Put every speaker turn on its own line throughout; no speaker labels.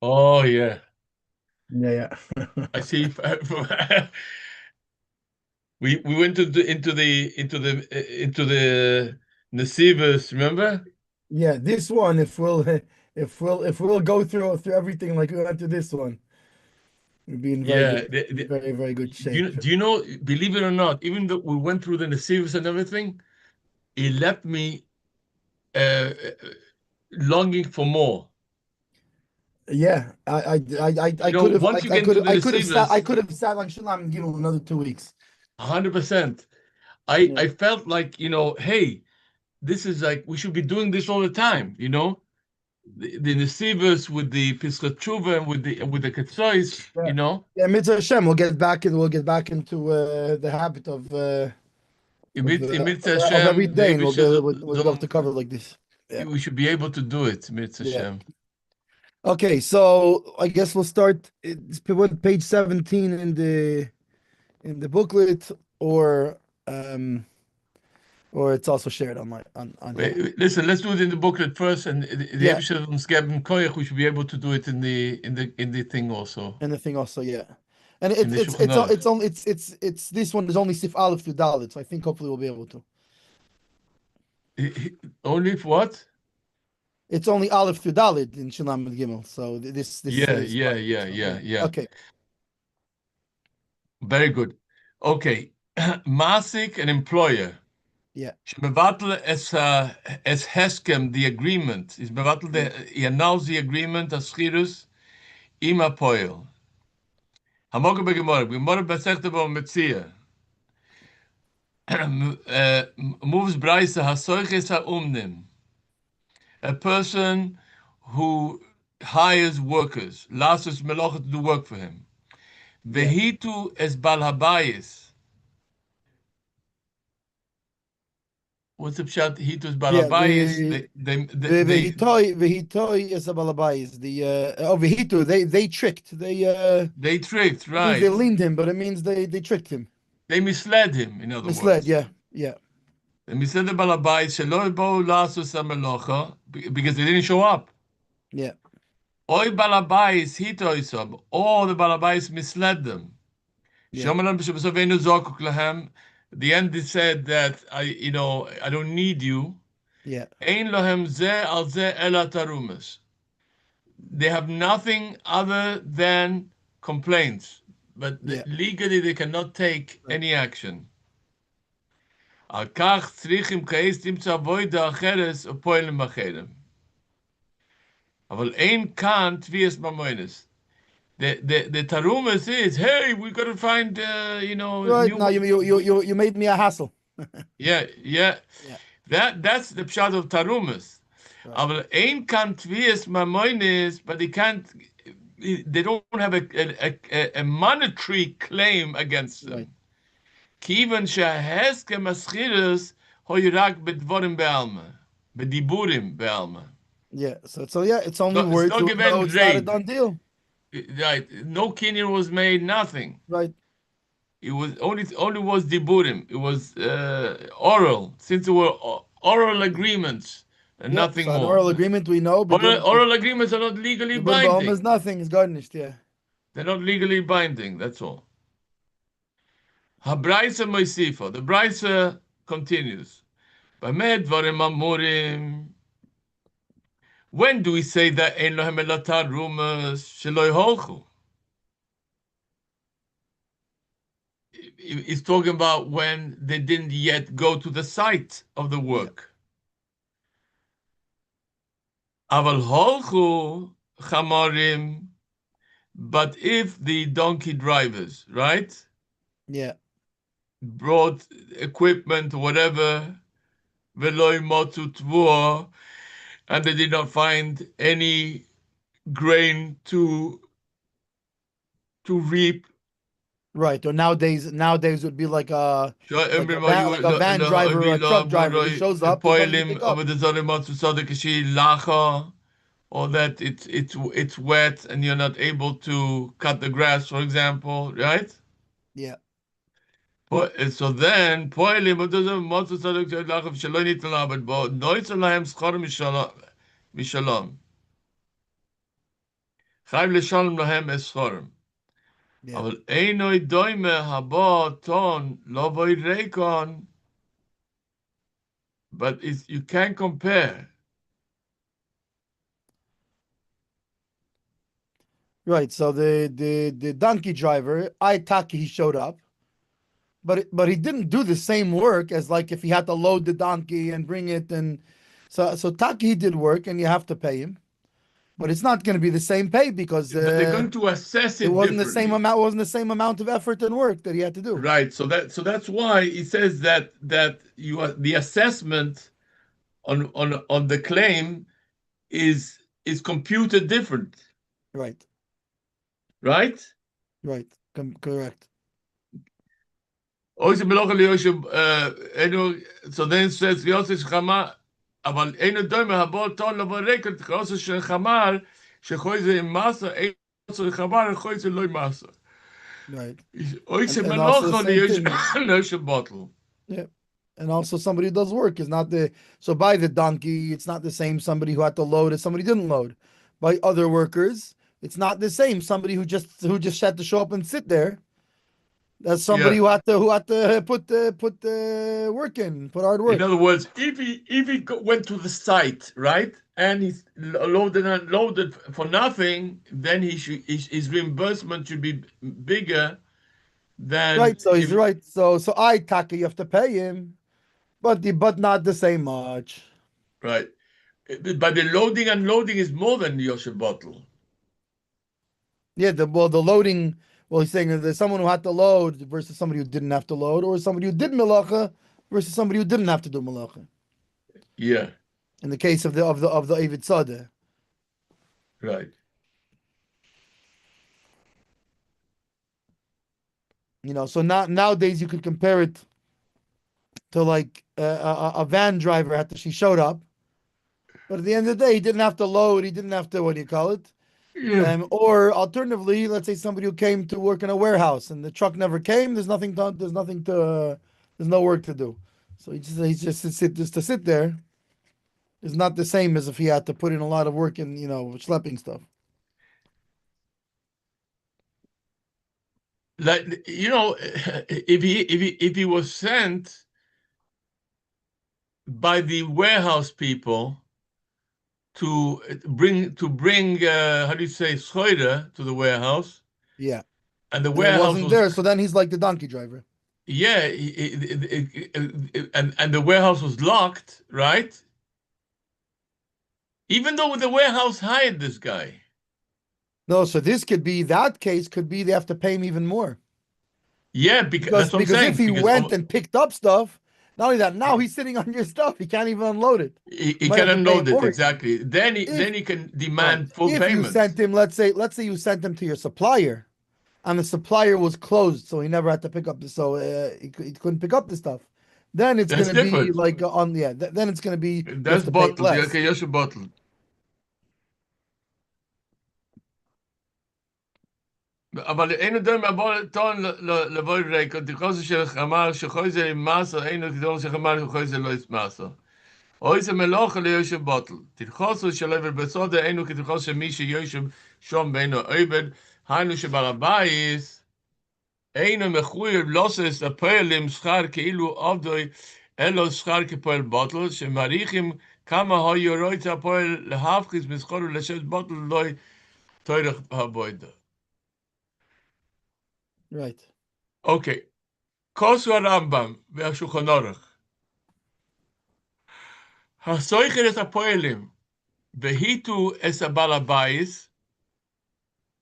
Oh yeah,
Yeah,
I
yeah.
see. We went into the Nesivos, remember?
Yeah, this one, if we'll go through everything like we went to this one, we'll be in very
Yeah.
good, very, very good shape.
Do you know? Believe it or not, even though we went through the Nesivos and everything, it left me longing for more.
Yeah, I
You know,
could have,
once you get into the
I
Nesivos,
could have sat on Shalom and given him another 2 weeks.
100%. I
Yeah,
I felt like, hey, this is like we should be doing this all the time. The Nesivos with the Pischat Tshuva and with the Ketzois,
yeah, yeah. Mitzvah Hashem, we'll get back into the habit
Mit
of every
Hashem, the
day, and
Eibusher
we'll be able to cover like this. Yeah,
we should be able to do it, Mit
yeah.
Hashem.
Okay, so I guess we'll start. It's page 17 in the booklet, um, or it's also shared on here.
Listen, let's do it in the booklet first, and the
Yeah,
Eibusher uns geben Koyach, we should be able to do it in the thing also,
and the thing also, yeah. And
in the Shulchan Aruch.
it's this one is only Sif Aleph to Dalit, so I think hopefully we'll be able to.
Only for what?
It's only Aleph to Dalit in Shulam and Gimel, so this
Yeah,
is
yeah,
fine.
yeah,
So
yeah,
yeah,
yeah.
okay,
Very good. Okay. Masik, an employer.
yeah,
Mevatel es heskem, the agreement. Is mevatel
yeah,
he annuls the agreement as schirus ima poil. Hamoge begemor, gemor besechte bo metzia. Moves braisa hasoiches umnim. A person who hires workers, lasus melocha to do work for him.
yeah,
Vehitu es balhabayis. What's the pshat? Hitu es
yeah.
balhabayis.
Vehitoi is a balabais. Vehitu, they tricked.
They tricked,
It means they
right?
leaned him, but it means they tricked him.
They misled him, in other
Misled,
words.
yeah, yeah,
They misled the balabais shelo bo lasus melocha because they didn't show up.
yeah,
Oy balabais hito isab. All the balabais misled them.
yeah,
Shomalam b'shabasavenu zokuk lahem. The end they said that I don't need you.
yeah,
Ein lohem ze al ze ela tarumas. They have nothing other than complaints, but
yeah,
legally they cannot take
right.
any action. Al kach tzrichim kais timtza avoida acheres upoilim acherem. Aval ein kan tvias mamoines. The tarumas is, hey, we gotta find
Right
new
now,
ways.
you made me a hassle.
Yeah, yeah.
Yeah,
That's the pshat of tarumas.
right,
Aber ein kan tvias mamoines, but they don't have a monetary claim against
right.
them. Kivan שההסכם הסחירס הוא רק בדבורים בעלמא, בדיבורים בעלמא.
Yeah, so yeah, it's only
It's
words,
not
even though
given
it's not a
raid.
done deal.
Right. No kinyan was made, nothing.
Right.
It was only was diburim. It was oral, since there were oral agreements and
Yeah,
nothing
so an
more.
oral agreement we know,
Oral agreements are not legally
Bidun Ba'om is
binding.
nothing, it's garnished, yeah.
They're not legally binding. That's all. Habraisa moisifa. The brisa continues. Bamed dvarim amurim. When do we say that ein lohem elatar rumors sheloi holchu? It's talking about when they didn't yet go to the site of the
Yeah,
work. Aval holchu chamarim. But if the donkey drivers, right,
yeah,
brought equipment, whatever, veloi motu tvua, and they did not find any grain to reap.
right. Or nowadays would be like a van driver or a truck driver. He shows up, he comes to
Poilim
pick
over
up.
the Zolimot Sodakashi Lacha, or that it's wet and you're not able to cut the grass, for example, right?
Yeah,
So then, Poilim over the Zolimot Sodakashi Lacha Shalonit Labad Bo Noisalahem Schor Mishalom. Chayv l'shalom lahem eschorem.
Yeah.
אבל אינו דומה הבא טון לא בוי ריקון, but you can't compare.
Right. So the donkey driver, Taki, he showed up, but he didn't do the same work as like if he had to load the donkey and bring it, and so Taki he did work and you have to pay him, but it's not going to be the same pay because
But they're going to assess
it
it
wasn't the same
differently.
amount wasn't the same amount of effort and work that he had to do.
Right. So that's why he says that you are, the assessment on the claim is computed different.
Right.
Right?
Right. Correct.
So then it says Yosef Chama, אבל אינו דומה הבא טון לבוא ריקון, תכוסו של חמר, שחוי זה עם מסה, אינו של חמר, חוי זה לא עם מסה.
Right.
אוי
And also the
שמלוכה
same
ליש
thing.
ליש בוטל.
Yeah. And also somebody who does work is not the so by the donkey, it's not the same somebody who had to load as somebody who didn't load. By other workers, it's not the same somebody who just had to show up and sit there. That's somebody
Yeah.
who had to put work in, put hard
In
work.
other words, if he went to the site, right, and he's loaded and unloaded for nothing, then his reimbursement should be bigger than
Right. So he's
if
right. So I Taka, you have to pay him, but not the same much.
right. But the loading and unloading is more than Yosef bottle.
Yeah, the loading. Well, he's saying there's someone who had to load versus somebody who didn't have to load, or somebody who did malacha versus somebody who didn't have to do malacha.
Yeah.
In the case of the Eivid Sadeh,
Right.
so nowadays you could compare it to like a van driver after she showed up, but at the end of the day, he didn't have to load, he didn't have to what do you call it,
Yeah.
or alternatively, let's say somebody who came to work in a warehouse and the truck never came. There's no work to do, so he's just to sit there is not the same as if he had to put in a lot of work in schlepping stuff.
Like if he was sent by the warehouse people to bring how do you say schoire to the warehouse,
Yeah,
and the
and it
warehouse
wasn't
was
there, so then he's like the donkey driver.
yeah, and the warehouse was locked, right? Even though the warehouse hired this guy.
No, so that case could be they have to pay him even more.
Yeah, because
Because
that's what I'm
because if
saying.
he
Because
went and picked up stuff, not only that, now he's sitting on your stuff. He can't even unload it.
he
You might
can
have to pay him
unload it
more.
exactly. Then
If
he can
right,
demand full
if you
payment.
sent him, let's say you sent him to your supplier, and the supplier was closed, so he never had to pick up he couldn't pick up the stuff. Then it's
That's
gonna be
different.
like then it's gonna be you have
That's
to pay
bottled. Yeah,
less.
okay, yes, bottled. אבל אין אדם מבוא טון לבוא ריקו, תכוסו של חמר, שחוי זה עם מסו, אין עוד כדור של חמר, שחוי זה לא יש מסו. אוי זה מלוכה ליושב בוטל. תכוסו של עבר בסודה, אין עוד כתכוסו של מי שיושב שום בינו עבד, היינו שבעל הבייס, אינו מחויב לוסס הפועלים שכר כאילו עובדוי, אלו שכר כפועל בוטל, שמעריכים כמה היו רואה הפועל להפחיס מסחור ולשבת בוטל לא תורך הבוידה.
Right.
אוקיי. כוסו הרמב"ם והשולחן ערוך. הסויכר את הפועלים והיטו את הבעל הבייס,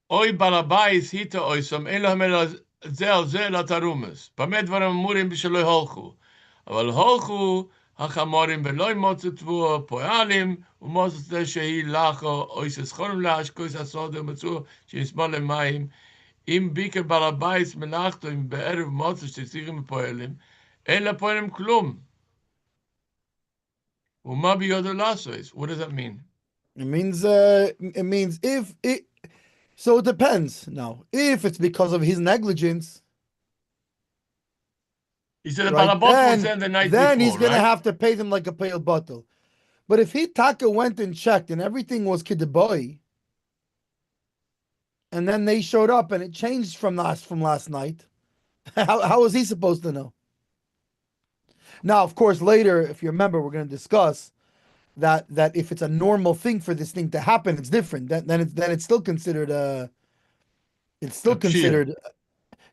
אוי בעל הבייס היטו אויסם, אין להם אלא זה על זה לתרומס. במה דברים אמורים בשלא הולכו. אבל הולכו החמורים ולא ימוצו תבואו פועלים, ומוצו זה שהיא לחו, אויס סחורם להשקויס הסודה ומצאו שישמאל למים, אם ביקר בעל הבייס מלאכתו, אם בערב מוצו שצריכים פועלים, אין לפועלים כלום. What does that mean?
It means if it so it depends now. If it's because of his negligence,
He said the
right,
Balabot was there the night
then he's
before,
gonna
right?
have to pay them like a pale bottle. But if he Taka went and checked and everything was kidboy, and then they showed up and it changed from last night. How was he supposed to know? Now, of course, later, if you remember, we're going to discuss that if it's a normal thing for this thing to happen, it's different. Then it's still considered it's still
A pshia.
considered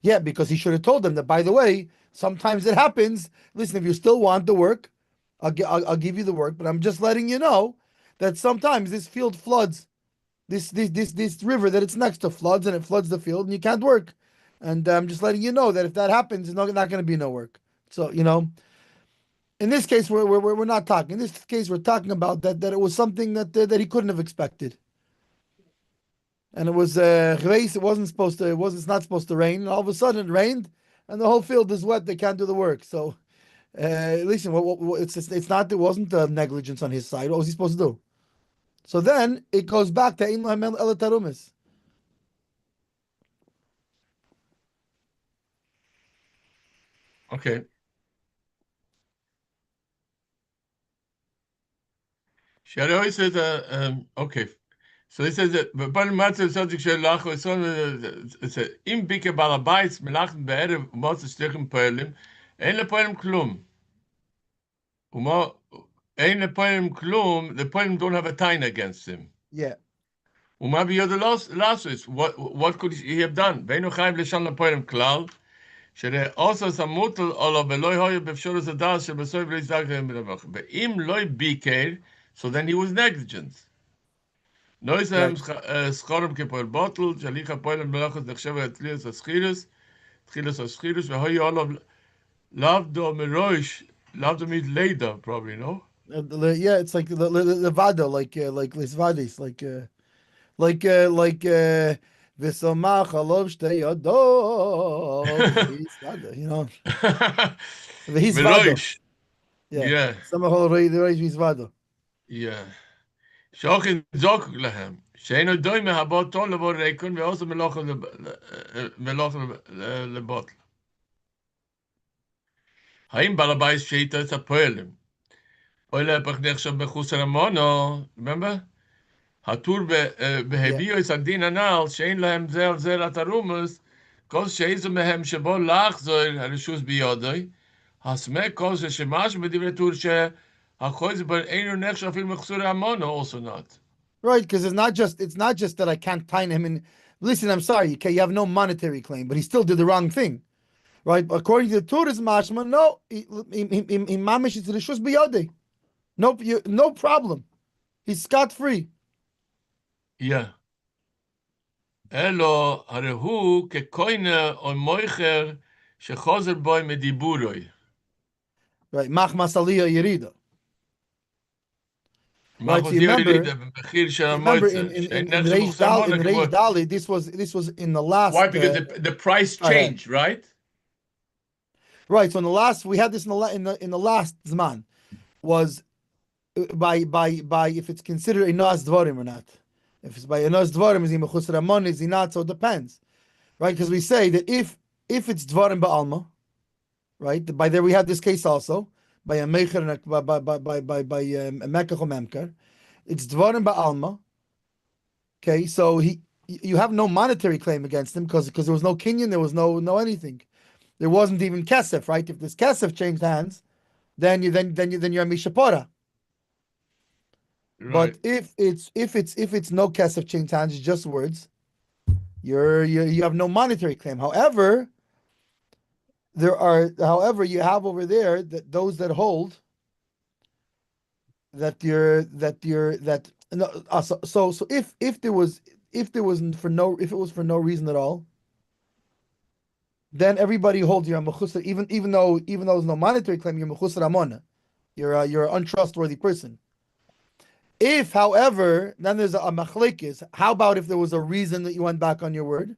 yeah, because he should have told them that, by the way, sometimes it happens. Listen, if you still want the work, I'll give you the work, but I'm just letting you know that sometimes this field floods, this river that it's next to floods, and it floods the field and you can't work. And I'm just letting you know that if that happens, it's not going to be no work. So, in this case, we're not talking. In this case, we're talking about that it was something that he couldn't have expected. And it was It wasn't supposed to. It's not supposed to rain. And all of a sudden, it rained, and the whole field is wet. They can't do the work. So, listen, it's not. It wasn't negligence on his side. What was he supposed to do? So then it goes back to Ein Lahem Ela Tarumis.
Okay. Shadow says, okay. So he says that, but matter subject shel lacho is on it's a im bike balabais melachen beere mos stechen poelim ein le poelim klum. Uma ein le poelim klum, the poelim don't have a time against him.
Yeah.
Uma bi yod last is what could he have done? Veinu chayv leshan le poelim klal. Shere also samutel ala beloy hoye befshor zadas she besoy v'lizdag midavach. Ve'im loy biker, so then he was negligent. Noisem schorim kepoel bottle, jalicha poelem melachos nechsheva etlias aschirus, tchilas aschirus, v'hoy olav lavdo meroish, lavdo means later, probably, no?
Yeah, it's like the vado, like lisvadis, like v'samach alov shtei yadov v'hisvado, v'hisvado.
Meroish,
Yeah,
yeah,
samach alov v'hisvado.
yeah. Shochin zok lehem. Sheino doime habot ton lebo reikun, ve'osa meloch lebotl. Haim balabais sheita es apoelim. Oile epach nechshav bechusar amono, remember? Hatur
Yeah.
בהביאו את הדין הנ"ל, שאין להם זה על זה לתרוmus, כל שאיזו מהם שבו להחזור הרשוס ביודוי, הסמך כל ששמש בדברי טור שהחויז בר אינו נחשב אפילו מחסור המונו, also not.
Right, because it's not just that I can't time him in. Listen, I'm sorry, okay, you have no monetary claim, but he still did the wrong thing, right? According to the Torah's mashma, no, he mamish is rishus biyodei. No problem. He's scot free.
Yeah. אלו, הרי הוא ככוינה או מויכר שחוזר בוי מדיבורוי.
Right, machmas aliyah yerida. Right, so
מחוז
you remember,
ירידה במחיר של
you remember in
המועצה,
in in,
שאין
in
נחשב
Reish
מחסור
Dal
המונו
in Reish
כמו...
Dali, this was in the last.
Why? Because the price
go ahead.
changed, right?
Right, so in the last we had this in the last zman was by if it's considered a nas dvarim or not. If it's by a nas dvarim, is he mechusar amon, is he not? So it depends, right? Because we say that if it's dvarim ba'alma, right? By there we had this case also by a mecher and by a mekach or memker. It's dvarim ba'alma. Okay, so you have no monetary claim against him because there was no kinyan, there was no anything. There wasn't even kesef, right? If this kesef changed hands, then you're a mishapora.
Right.
But if it's no kesef changed hands, it's just words. You have no monetary claim. However, you have over there that those that hold that so if it was for no reason at all, then everybody holds you're a mechusar, even though there's no monetary claim, you're mechusar amona. You're an untrustworthy person. If, however, then there's a machlekes. How about if there was a reason that you went back on your word,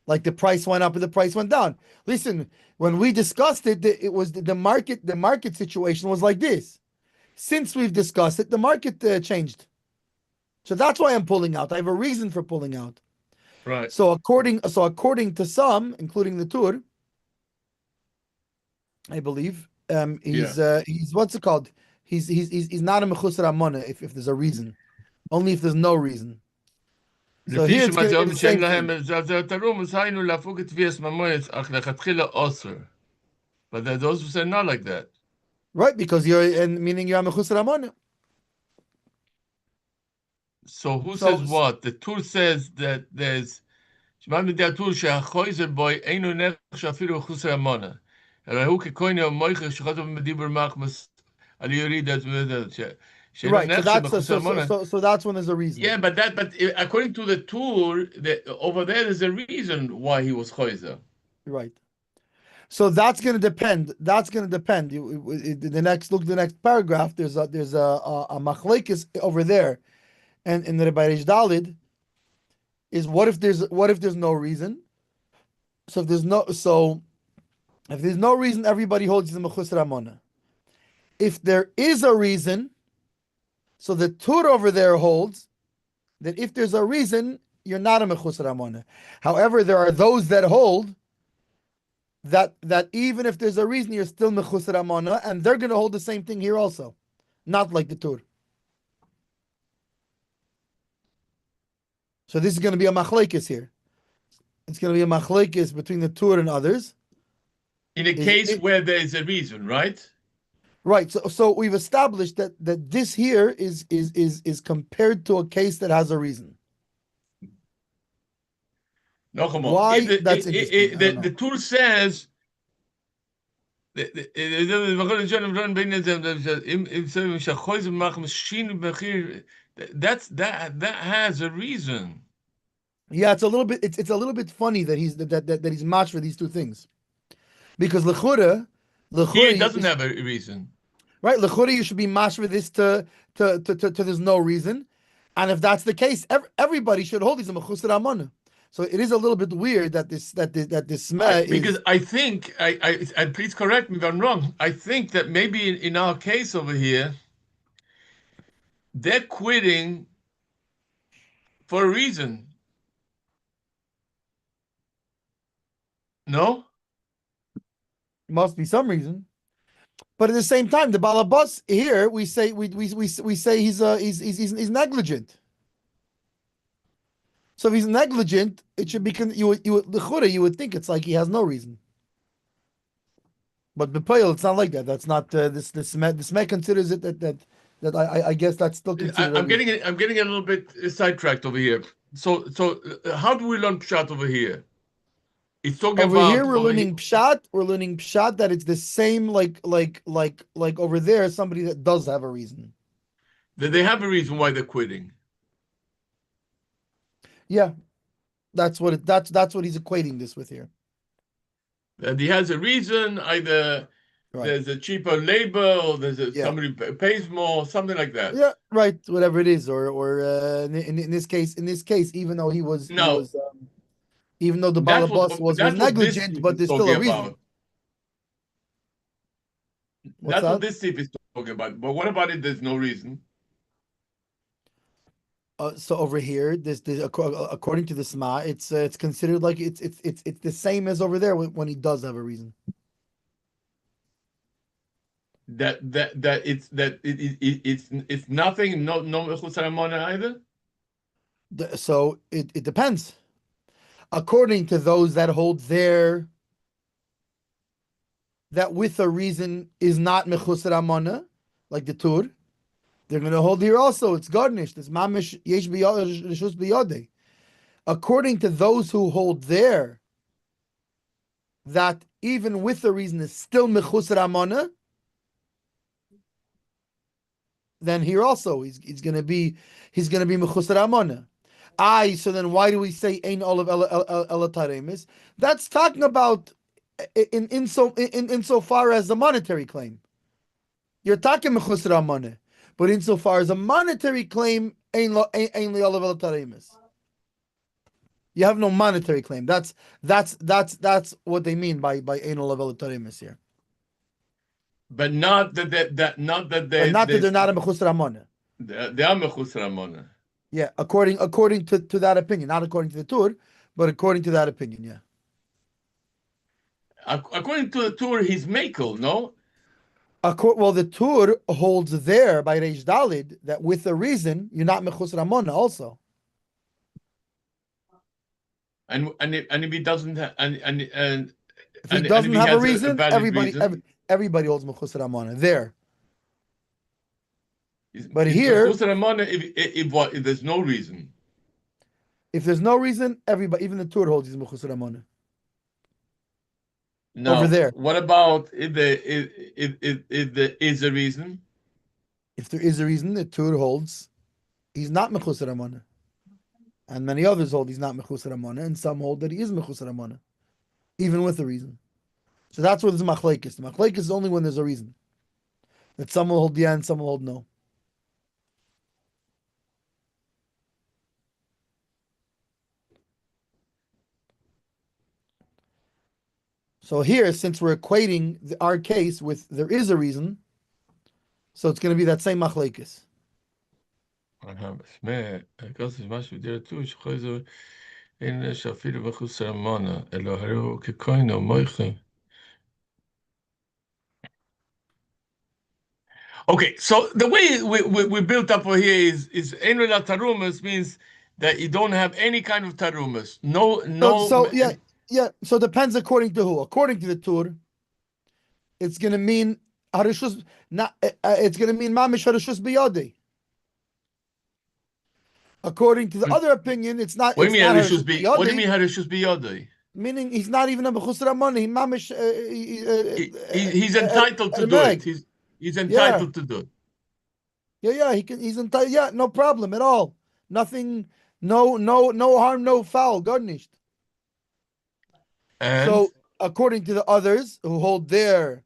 like the price went up and the price went down? Listen, when we discussed it, it was the market. The market situation was like this. Since we've discussed it, the market changed. So that's why I'm pulling out. I have a reason for pulling out.
Right.
So according to some, including the Tur, I believe, he's what's it called? He's not a mechusar amona if there's a reason. Only if there's no reason. So here
לפי
it's going to be the
שמזום שאין
same
להם
thing.
זה תרום, אז היינו להפוג את תביעת ממונת, אך לכתחילה אוסר. But there are those who say not like that.
Right, because you're, and meaning you're mechusar amona.
So who
So,
says what? The Tur says that there's שמע מידי הטור שהחויזר בוי אינו נחש אפילו חוסר המונה. אלא הוא ככהן המויכה שחזר במדיבר מחמס על יריד שאינו
right, so
נחש
that's
בחוסר המונה.
so that's when there's a reason.
Yeah, but according to the Tur, over there's a reason why he was choizer.
Right. So that's going to depend. That's going to depend. The next paragraph. There's a machlekes over there, and in the Rebbe Reish Dalid is what if there's no reason? So if there's no reason, everybody holds the mechusar amona. If there is a reason, so the Tur over there holds that if there's a reason, you're not a mechusar amona. However, there are those that hold that even if there's a reason, you're still mechusar amona, and they're going to hold the same thing here also, not like the Tur. So this is going to be a machlekes here. It's going to be a machlekes between the Tur and others.
In a case where there is a reason, right?
Right. So we've established that this here is compared to a case that has a reason.
No, come on.
Why? That's interesting.
The Tur says that has a reason.
Yeah, it's a little bit funny that he's matched for these two things, because l'chura
He doesn't have a reason,
right? L'chura you should be matched for this to there's no reason, and if that's the case, everybody should hold these a mechusar amona. So it is a little bit weird that this
because I think I please correct me if I'm wrong. I think that maybe in our case over here, they're quitting for a reason. No,
must be some reason, but at the same time, the balabas here we say he's negligent. So if he's negligent, it should be you would think it's like he has no reason. But b'poil, it's not like that. That's not this Meh considers it that I guess that's still considered.
I'm getting a little bit sidetracked over here. So how do we learn pshat over here? It's talking
over
about
here we're learning pshat. We're learning pshat that it's the same like over there somebody that does have a reason.
That they have a reason why they're quitting.
Yeah, that's what he's equating this with here.
And he has a reason, either there's a cheaper labor or there's somebody pays more, something like that.
Yeah, right. Whatever it is, or in this case, even though even though the balabas was negligent, but there's still a reason.
About. That's what this tip is talking about. But what about it? There's no reason.
So over here, this according to the Sma, it's considered like it's the same as over there when he does have a reason.
That it's nothing. No mechusar amona either.
So it depends. According to those that hold there, that with a reason is not mechusar amona, like the Tur. They're going to hold here also. It's garnished. It's mamish yesh rishus biyodei. According to those who hold there, that even with the reason is still mechusar amona, then here also he's going to be mechusar amona. So then why do we say ein olav ela taremis? That's talking about insofar as the monetary claim. You're talking mechusar amona. But insofar as a monetary claim, you have no monetary claim. That's what they mean by ein level taremis here.
But not that they're not a
mechusar amona.
They are mechusar amona.
Yeah, according to that opinion, not according to the Tur, but according to that opinion. Yeah.
According to the Tur, he's mekel, no.
Well, the Tur holds there by Reish Dalid that with a reason you're not mechusar amona also.
And if he doesn't have,
If he
and if
doesn't
he
have a
has a
reason,
valid reason,
everybody holds mechusar amana there. But
is
here,
mechusar amana if there's no reason.
if there's no reason, everybody, even the Tur holds he's mechusar amana. Over
Now,
there,
what about if there is a reason?
if there is a reason, the Tur holds he's not mechusar amana. And many others hold he's not mechusar amana, and some hold that he is mechusar amana, even with a reason. So that's where there's machlekes. The machlekes is only when there's a reason. That some will hold yeah and some will hold no. So here, since we're equating our case with there is a reason, so it's going to be that same machlekes.
Okay, so the way we built up over here is Enula Tarumas means that you don't have any kind of Tarumas.
So yeah. So it depends according to who. According to the Tur, it's going to mean harishus. Not it's going to mean mamish harishus biyadi. According to the other opinion, it's not.
What do
It's
you mean
not
Harishus
harishus
be? What do you
biyadi.
mean Harishus biyadi?
Meaning he's not even a mechusar money. He mamish
He's entitled to do it.
meg.
He's
Yeah,
entitled to do it.
yeah. He can. He's entitled. Yeah, no problem at all. Nothing. No harm, no foul. Garnished.
And
So according to the others who hold their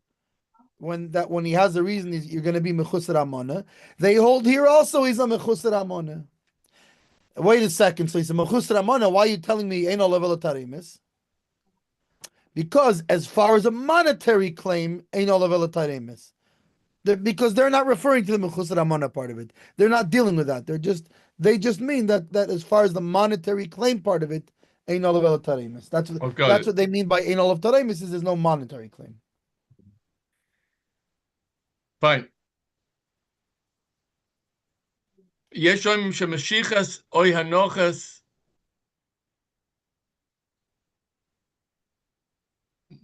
when he has a reason you're going to be mechusar amana, they hold here also he's a mechusar amana. Wait a second. So he's a mechusar amana. Why are you telling me ain't no level of tarimis? Because as far as a monetary claim, ain't no level of tarimis. Because they're not referring to the mechusar amana part of it. They're not dealing with that. They just mean that as far as the monetary claim part of it, ain't no level of tarimis. That's what they mean by ain't no of tarimis is there's no monetary claim.
fine. יש אומרים שמשיחס אוי הנוחס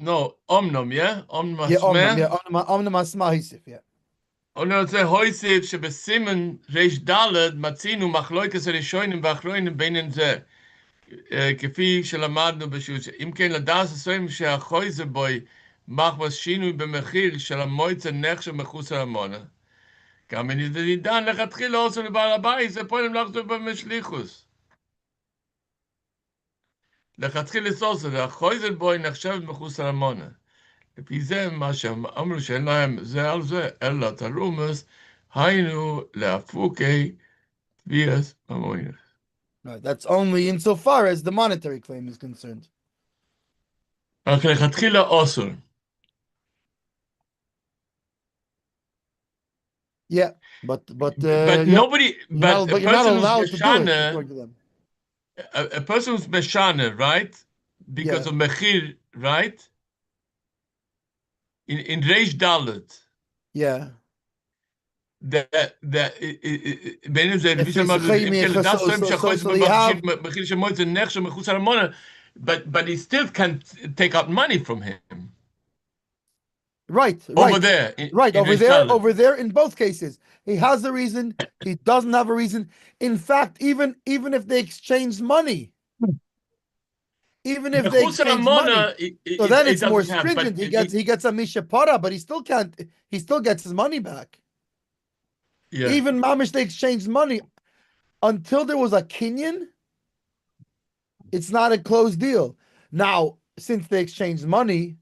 no omnom, yeah? Omnom
Yeah,
asmeh.
omnam asma hisif, yeah.
Und er sagt, heute שבסימן ריש ד' מצינו מחלוקת הראשונים והאחרונים ביניהם זה. כפי שלמדנו בשיעור. אם כן, לדעת הסוים שהחויזה בוי מחבס שינוי במחיר של המועצה נחשב מחוסר המונה. גם אם ניתן לכתחילה עושה לבעל הבית, זה פועלים לחזור במשליחוס. לכתחילה עושה, החויזה בוי נחשב מחוסר המונה. לפי זה מה שהם אמרו שאין להם זה על זה, אלא תרומס, היינו להפוקי תביעס ממוינס.
Right, that's only insofar as the monetary claim is concerned.
רק לכתחילה אוסר.
Yeah, but
But
yeah,
nobody, but a
you're not
person who's
allowed to do it
meshana,
according to them.
a person who's meshana, right? Because
Yeah,
of mechir, right? In Reish Dalet,
yeah.
that בין אם זה לפי שאמרנו, אם כן לדעת סוים שהחויס
So they have
מחיר של מועצת נחשב מחוץ למונה, but he still can't take out money from him.
right,
Over there,
right
in Reish Dalet.
over there. In both cases, he has a reason. He doesn't have a reason. In fact, even if they exchange money, even if they
Mechutz
exchange money, so then
it
it's more
doesn't have,
stringent.
but
He gets a mishapara, but he still can't. He still gets his money back.
yeah.
Even mamish they exchanged money until there was a kinyan. It's not a closed deal. Now, since they exchanged money,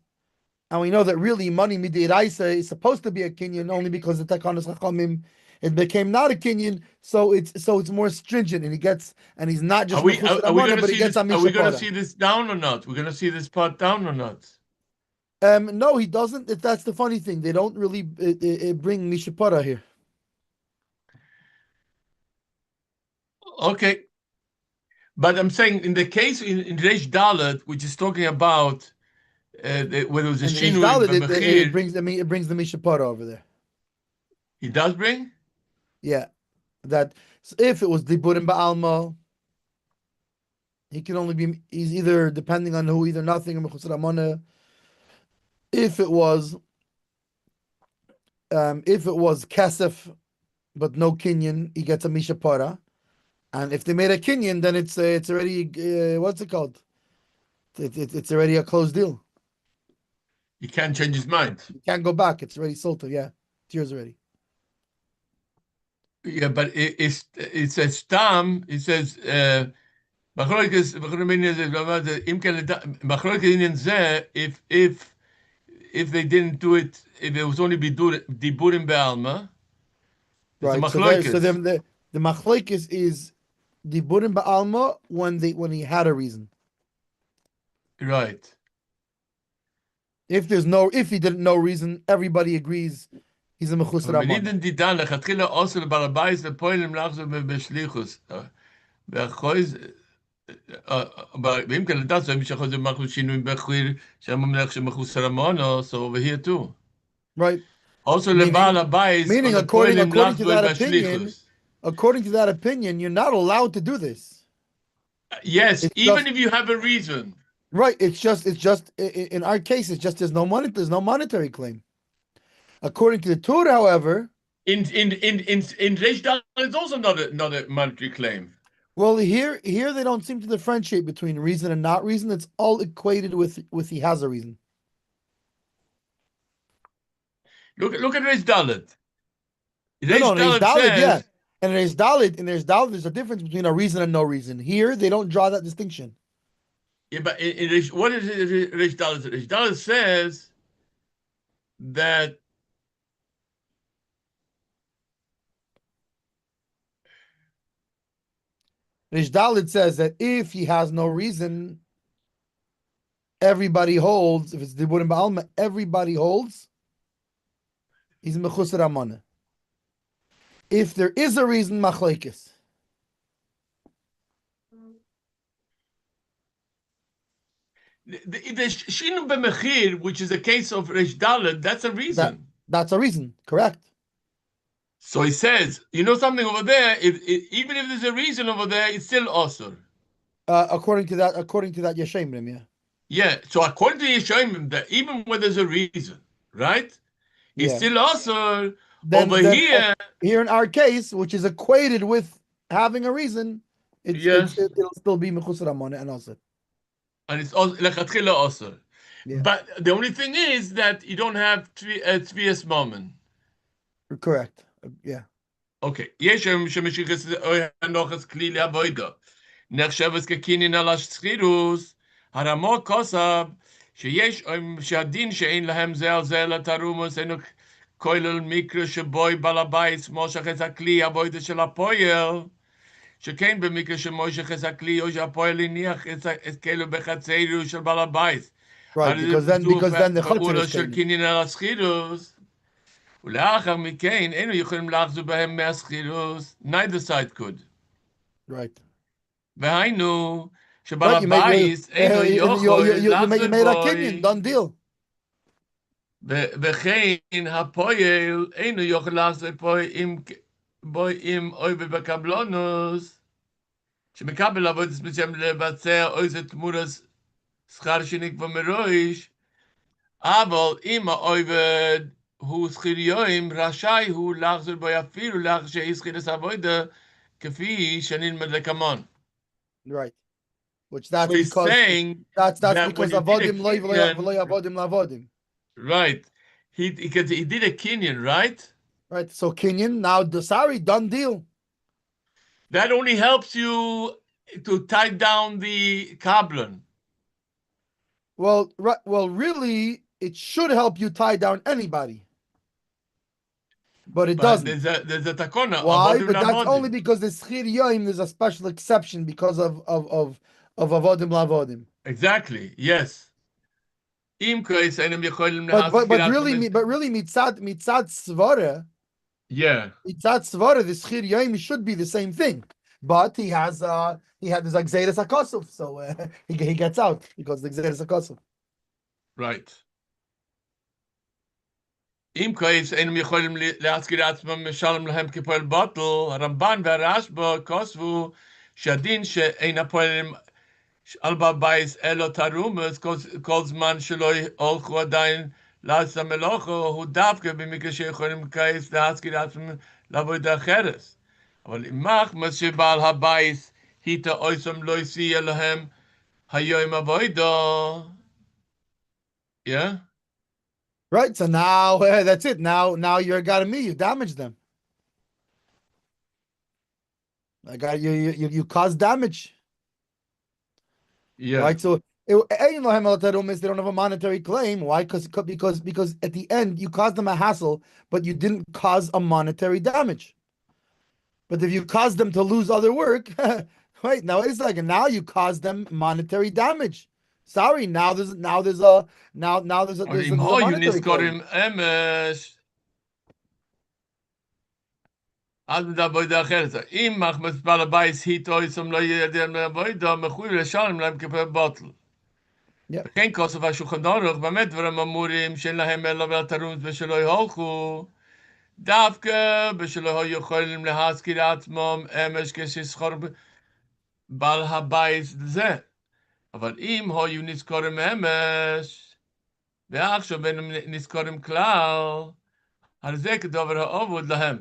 and we know that really money midiraisa is supposed to be a kinyan only because the takanas chachamim it became not a kinyan, so it's more stringent, and he's not just mechusar amana, but he gets a
Are we going to
mishapara.
see this down or not? We're going to see this part down or not?
No, he doesn't. That's the funny thing. They don't really bring mishapara here.
Okay. But I'm saying in the case in Reish Dalet, which is talking about when there was a
And
shinui
it
b'mechir,
brings the mishapara over there.
he does bring?
Yeah, that if it was diburim ba'alma, He can only be, he's either depending on who, either nothing or mechusar amana. If it was kesef but no kinyan, he gets a mishapara. And if they made a kinyan, then it's already what's it called? It's already a closed deal.
He can't change his mind.
You can't go back. It's already sold to. Yeah, it's yours already.
Yeah, but it says tam. It says machlokes if they didn't do it, if it was only diburim be'alma, it's a
Right. So
machlokes.
then the machlokes is the burim ba'alma when he had a reason.
Right.
If he didn't know reason, everybody agrees he's a mechusar
אבל
amana.
מנידן דידן לכתחילה אוסר לבעל הבית לפועלים לחזור בשליחוס. ואחוז, ואם כן לדעת, זה מי שחוזר מחוץ שינוי בחיר, שהממלך שמחוץ רמונו, so over here too.
Right.
Also לבעל
Meaning,
הבית, או
according
לפועלים
to
לחזור
that opinion,
בשליחוס.
you're not allowed to do this.
Yes,
It's
even
just
if you have a reason.
right. It's just in our case, it's just there's no monetary claim. According to the Torah, however,
In Reish Dal, it's also not a monetary claim.
well, here they don't seem to differentiate between reason and not reason. It's all equated with he has a reason.
Look at Reish Dalet.
No,
Reish
and there's
Dalet
Dalit, yeah.
says,
And there's Dalit, there's a difference between a reason and no reason. Here, they don't draw that distinction.
yeah, but what is Reish Dalet? Reish Dalet says that
Rish Dalit says that if he has no reason, everybody holds. If it's Diburim Ba'alma, everybody holds. He's Mechusar Amana. If there is a reason, Machlekes.
the Shinu B'Mechir, which is a case of Reish Dalet, that's a reason.
That's a reason, correct?
So he says, you know something over there, even if there's a reason over there, it's still Osur.
According to that Yeshemrim, yeah.
Yeah, so according to Yeshayim, that even when there's a reason, right? It's
Yeah.
still Osur.
Then
Here,
here in our case, which is equated with having a reason, it'll still be Mechusar Amana and also.
and it's lechatchila Osur.
Yeah.
But the only thing is that you don't have Tvias moment.
Correct. Yeah.
Okay. Yeshem shemeshiches hanochas kli leavoida. נחשבת כקינין על השכירוס, הרמו כוסב, שהדין שאין להם זה על זה לתרומוס, אינו כולל מקרה שבוי בעל הבית מושך את הכלי הבוידה של הפועל, שכן במקרה שמושך את הכלי או שהפועל הניח את כאילו בחצרו של בעל הבית.
Right, because then the chatzir is
של
taken.
קינין על השכירוס, ולאחר מכן אינו יכולים להחזור בהם מהשכירוס, neither side could.
Right.
והיינו,
Right,
שבעל הבית אינו יכול
you made a
לחזור
kinyan, done deal.
וכן הפועל אינו יכול לחזור בו עם אויב בקבלונוס, שמקבל עבוד מסוים לבצע איזה תמורת שכר שנקבע מראש, אבל אם העובד הוא שכיר יום, רשאי הוא לחזור בו אפילו לאחר שהשכיר את העבודה, כפי שנלמד לקמון.
Right. Which
So
that's
he's
because
saying
that's
that
because
when he did a
avodim loy
kinyan,
avodim lavodim.
right? He did a kinyan, right?
Right. So kinyan now sorry, done deal.
That only helps you to tie down the kablan.
Well, right. Well, really, it should help you tie down anybody, but it
But
doesn't.
there's a takona.
Why?
Avodim
But that's
lavodim.
only because the schir yoim there's a special exception because of avodim lavodim.
Exactly. Yes. But
Really, mitzad svara.
Yeah.
Mitzad svara, the schir yoim should be the same thing, but he had this like zaydas hakosuf, so he gets out because the zaydas hakosuf.
Right. אם כעס אינם יכולים להזכיר עצמם משלם להם כפועל בוטל, הרמב"ן והרשב"א כוספו שהדין שאין הפועלים על בבייס אלו תרומס, כל זמן שלא הולכו עדיין לעשות המלאכה, הוא דווקא במקרה שיכולים לכעס להזכיר עצמם לעבודה אחרת. אבל אם מחמס שבעל הבייס היתה אויסם לא יסיע להם היום עבודה, yeah?
Right. So now that's it. Now you're got me. You damaged them. I got you caused damage.
Yeah.
Right. So they don't have a monetary claim. Why? Because at the end you caused them a hassle, but you didn't cause a monetary damage. But if you cause them to lose other work, right now it's like now you cause them monetary damage. Sorry, there's a
אבל אם היו
monetary claim.
נזכרים אמש, אז בעבודה אחרת. אם מחמס בעל הבייס היתה אויסם לא ידע לעבודה, מחויב לשלם להם כבטל.
Yeah.
וכן כוסף השולחן ערוך, באמת דברים אמורים שאין להם אלא ולתרומס ושלא יהולכו, דווקא בשלא היו יכולים להזכיר עצמם אמש כששכר בעל הבית זה. אבל אם היו נזכרים אמש, ועכשיו הם נזכרים כלל, על זה כדובר העובד להם.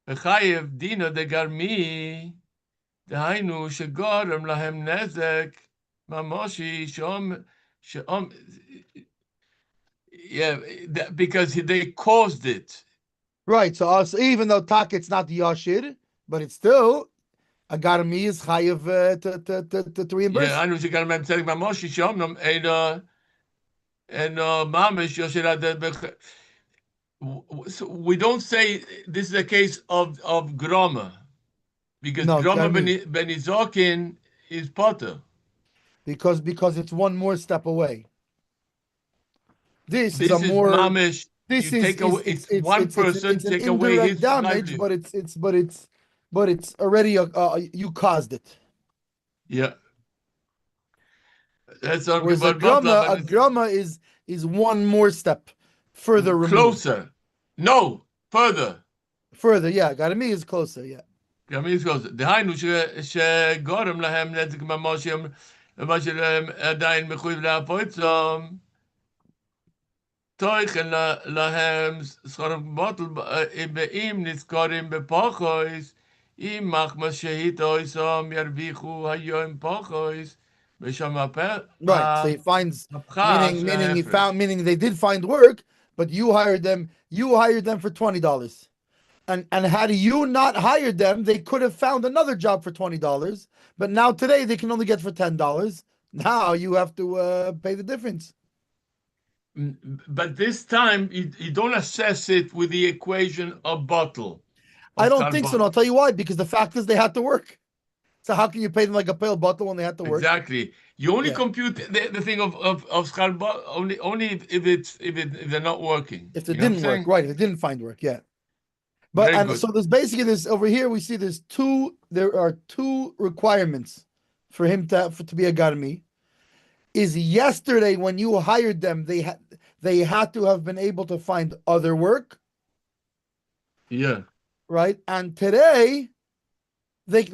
וחייב דינו דגרמי, דהיינו שגורם להם נזק, ממושי, yeah, because they caused it.
Right. So also, even though it's not the Yashir, but it's still a Garmi is chayiv to reimburse.
Yeah, I know שגם הם צריך ממש שאומנם אינו ממש יושב so we don't say this is a case of groma, because
No,
groma
Garmi.
benizokin is potter.
Because it's one more step away. This is a
This is
more
mamish.
this
You
is
take away. It's one person
it's an
take away
indirect
his
damage,
livelihood.
but it's already you caused it.
Yeah, that's talking
Whereas a
about butler,
grama is one more step further removed.
closer. No, further.
Further, yeah. Garmi is closer, yeah.
גם היא closer. דהיינו שגורם להם נזק ממש מה שלהם עדיין מחויב להפוצם, תוכן להם סחורם בוטל, אם נזכרים בפוחויס, אם מחמס שהית אויסם ירוויחו היום פוחויס, ושם
Right. So he finds
הפחת
meaning they did find work, but you hired them for $20. And had you not hired them, they could have found another job for $20. But now today they can only get for $10. Now you have to pay the difference.
But this time you don't assess it with the equation of bottle.
I don't think so, and I'll tell you why. Because the fact is they had to work. So how can you pay them like a pale bottle when they had to work?
Exactly. You only compute the thing of schar only if they're not working.
If it didn't work, right? If it didn't find work, yeah. But
Very
and
good.
so there's basically this over here. We see there are two requirements for him to be a garmi. Is yesterday when you hired them, they had to have been able to find other work.
Yeah.
Right. And today, they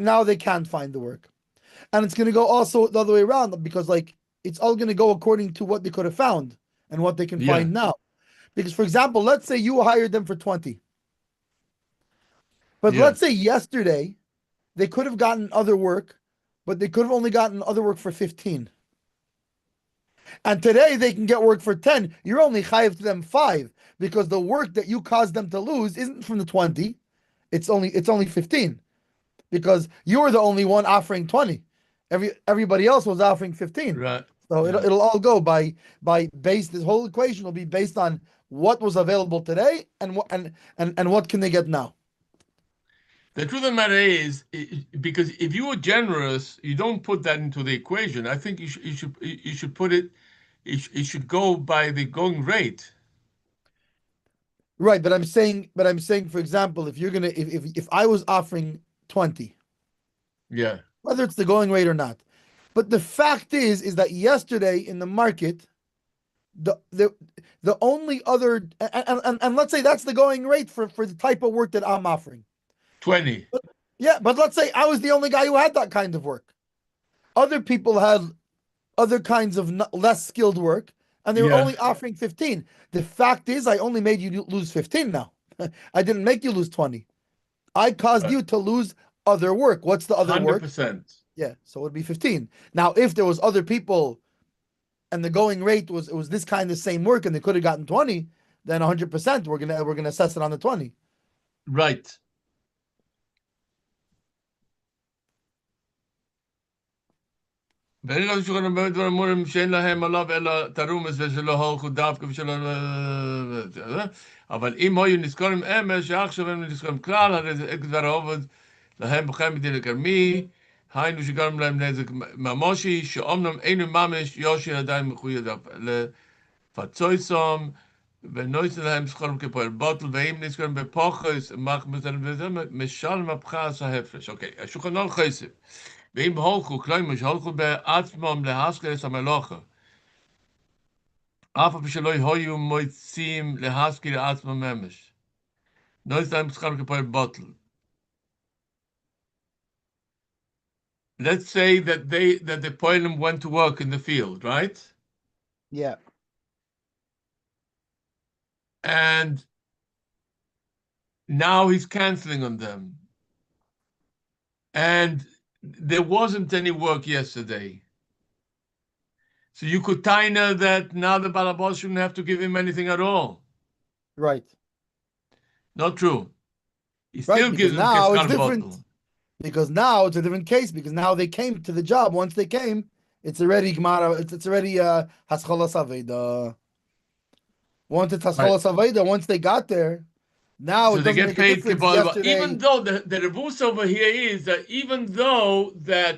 can't find the work, and it's going to go also the other way around, because like it's all going to go according to what they could have found and what they can find now. Because for example, let's say you hired them for 20. But let's say yesterday they could have gotten other work, but they could have only gotten other work for 15. And today they can get work for 10. You're only chayiv to them 5, because the work that you caused them to lose isn't from the 20. It's only 15, because you're the only one offering 20. Everybody else was offering 15.
Right.
So it'll all go by base. This whole equation will be based on what was available today and what can they get now.
The truth of the matter is, because if you were generous, you don't put that into the equation. I think you should put it. It should go by the going rate.
Right, but I'm saying, for example, if I was offering 20,
yeah,
whether it's the going rate or not, but the fact is that yesterday in the market, the only other and let's say that's the going rate for the type of work that I'm offering.
20.
But let's say I was the only guy who had that kind of work. other people had other kinds of less skilled work, and they were
Yeah,
only offering 15. The fact is, I only made you lose 15 now. I didn't make you lose 20. I caused you to lose other work. What's the other work?
100%.
Yeah, so it would be 15. Now, if there was other people and the going rate was this kind of same work and they could have gotten 20, then 100% we're gonna assess it on the 20.
Right. ואין לנו שולחן באמת ואמורים שאין להם עליו אלא תרומס ושלא הולכו דווקא ושלא... אבל אם היו נזכרים אמש, שעכשיו הם נזכרים כלל, הרי זה דבר העובד להם בכם מדין הגרמי, היינו שגרם להם נזק ממושי, שאומנם אינו ממש יושי עדיין מחויב לפצויסום, ונויסן להם שכרם כפועל בוטל, ואם נזכרים בפוחס, משלם הפחס ההפרש. אוקיי, השולחן לא חסר. ואם הולכו, כלומר, שהולכו בעצמם להשכיר את המלאכה, אף על פי שלא היו מוצאים להשכיר עצמם ממש. לא יסתיים שכר כפועל בוטל. Let's say that the poilem went to work in the field, right?
Yeah.
And now he's canceling on them. And there wasn't any work yesterday. So you could taina that now the balabos shouldn't have to give him anything at all.
Right.
Not true. He
Right,
still
because
gives him
now it's
keskar
different.
bottle.
Because now it's a different case. Because now they came to the job. Once they came, it's already gemara. It's already hascholas aveda. Once it's hascholas aveda, once they got there, now
So
it
they
doesn't
get
make a
paid
difference.
kibbutz.
Yesterday,
Even though the revus over here is that even though that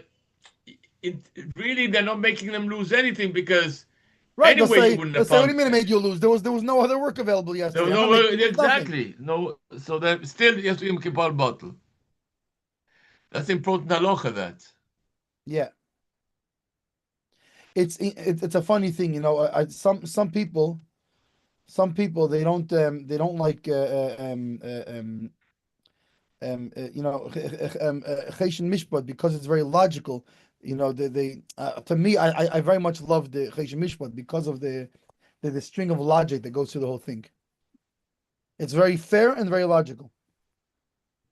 really they're not making them lose anything because
right?
anyway you wouldn't
They'll
have
say, what do
found
you mean it made you lose? There was no other work available
there
yesterday.
was
I'm
no
not making you lose nothing.
exactly no. So that still you have to give him kibbutz bottle. That's important halacha that.
Yeah. It's a funny thing, you know. Some people they don't like you know, Choshen Mishpat because it's very logical. You know, they to me, I very much love the Choshen Mishpat because of the string of logic that goes through the whole thing. It's very fair and very logical.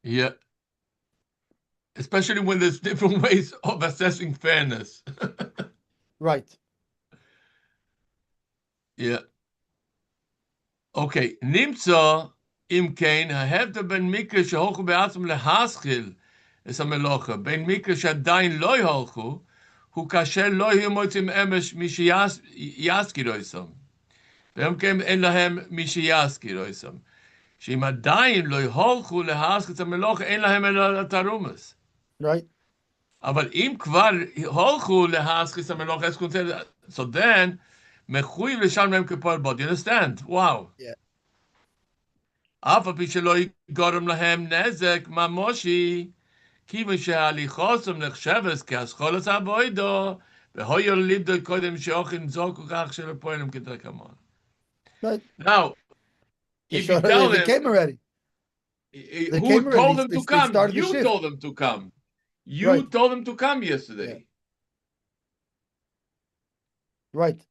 Yeah. Especially when there's different ways of assessing fairness.
Right.
Yeah. Okay. Nimtza im kein ההבדל בין מקרה שהולכו בעצמם להשכיל את המלאכה, בין מקרה שעדיין לא הולכו, הוא כאשר לא יהיו מוצאים אמש מי שיזכיר אותם. והם כן אין להם מי שיזכיר אותם. שאם עדיין לא הולכו להשכיל את המלאכה, אין להם אלא התרומס.
Right.
אבל אם כבר הולכו להשכיל את המלאכה, so then, מחויב לשלם להם כפועל בוט. You understand? Wow.
Yeah.
אף על פי שלא יגרום להם נזק ממושי, כיוון שההליכוסם נחשבת כאסכולת הבוידו, והיו ליבדו קודם שאוכן זוקו כך שלפועלם כדרקמון.
Right.
Now, if you tell
they
him,
came already.
who told them to come?
Started the
You
shift.
told them to come. You
Right.
told them to come yesterday.
Right.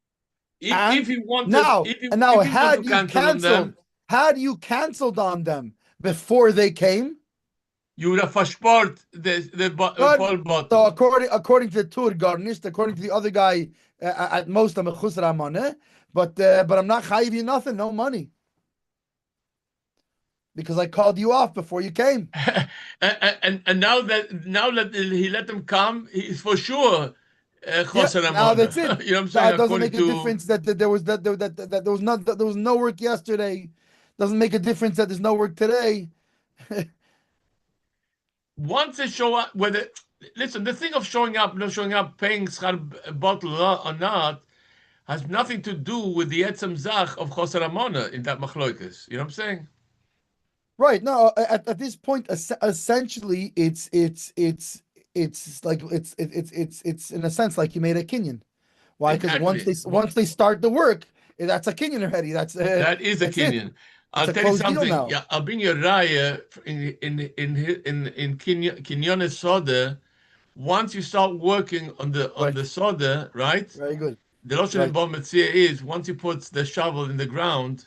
If he wanted,
now,
if he,
and now,
if he
had
wanted to
you
cancel on them,
had you canceled on them before they came,
you would have verspart the Paul bottle.
so according to the Tur garnished, according to the other guy, at most I'm a chusra money, but I'm not chayiv you nothing, no money, because I called you off before you came.
and now that he let them come, he's for sure.
Now that's it.
You know what I'm saying?
That doesn't make a difference that there was that there was no work yesterday. Doesn't make a difference that there's no work today.
Once they show up, listen, the thing of showing up, not showing up, paying schar bottle or not, has nothing to do with the etzem zach of choser amona in that machloikes. You know what I'm saying?
Right. No, at this point, essentially, it's like it's in a sense like you made a kinyan. Why? Because
Exactly.
once they start the work, that's a kinyan already.
That is a kinyan. I'll tell you something. Yeah, I'll bring you a raya in Kinyones Soda, once you start working on the
Right.
soda, right?
Very good.
The Lashon in
Right.
Bava Metzia is once you put the shovel in the ground,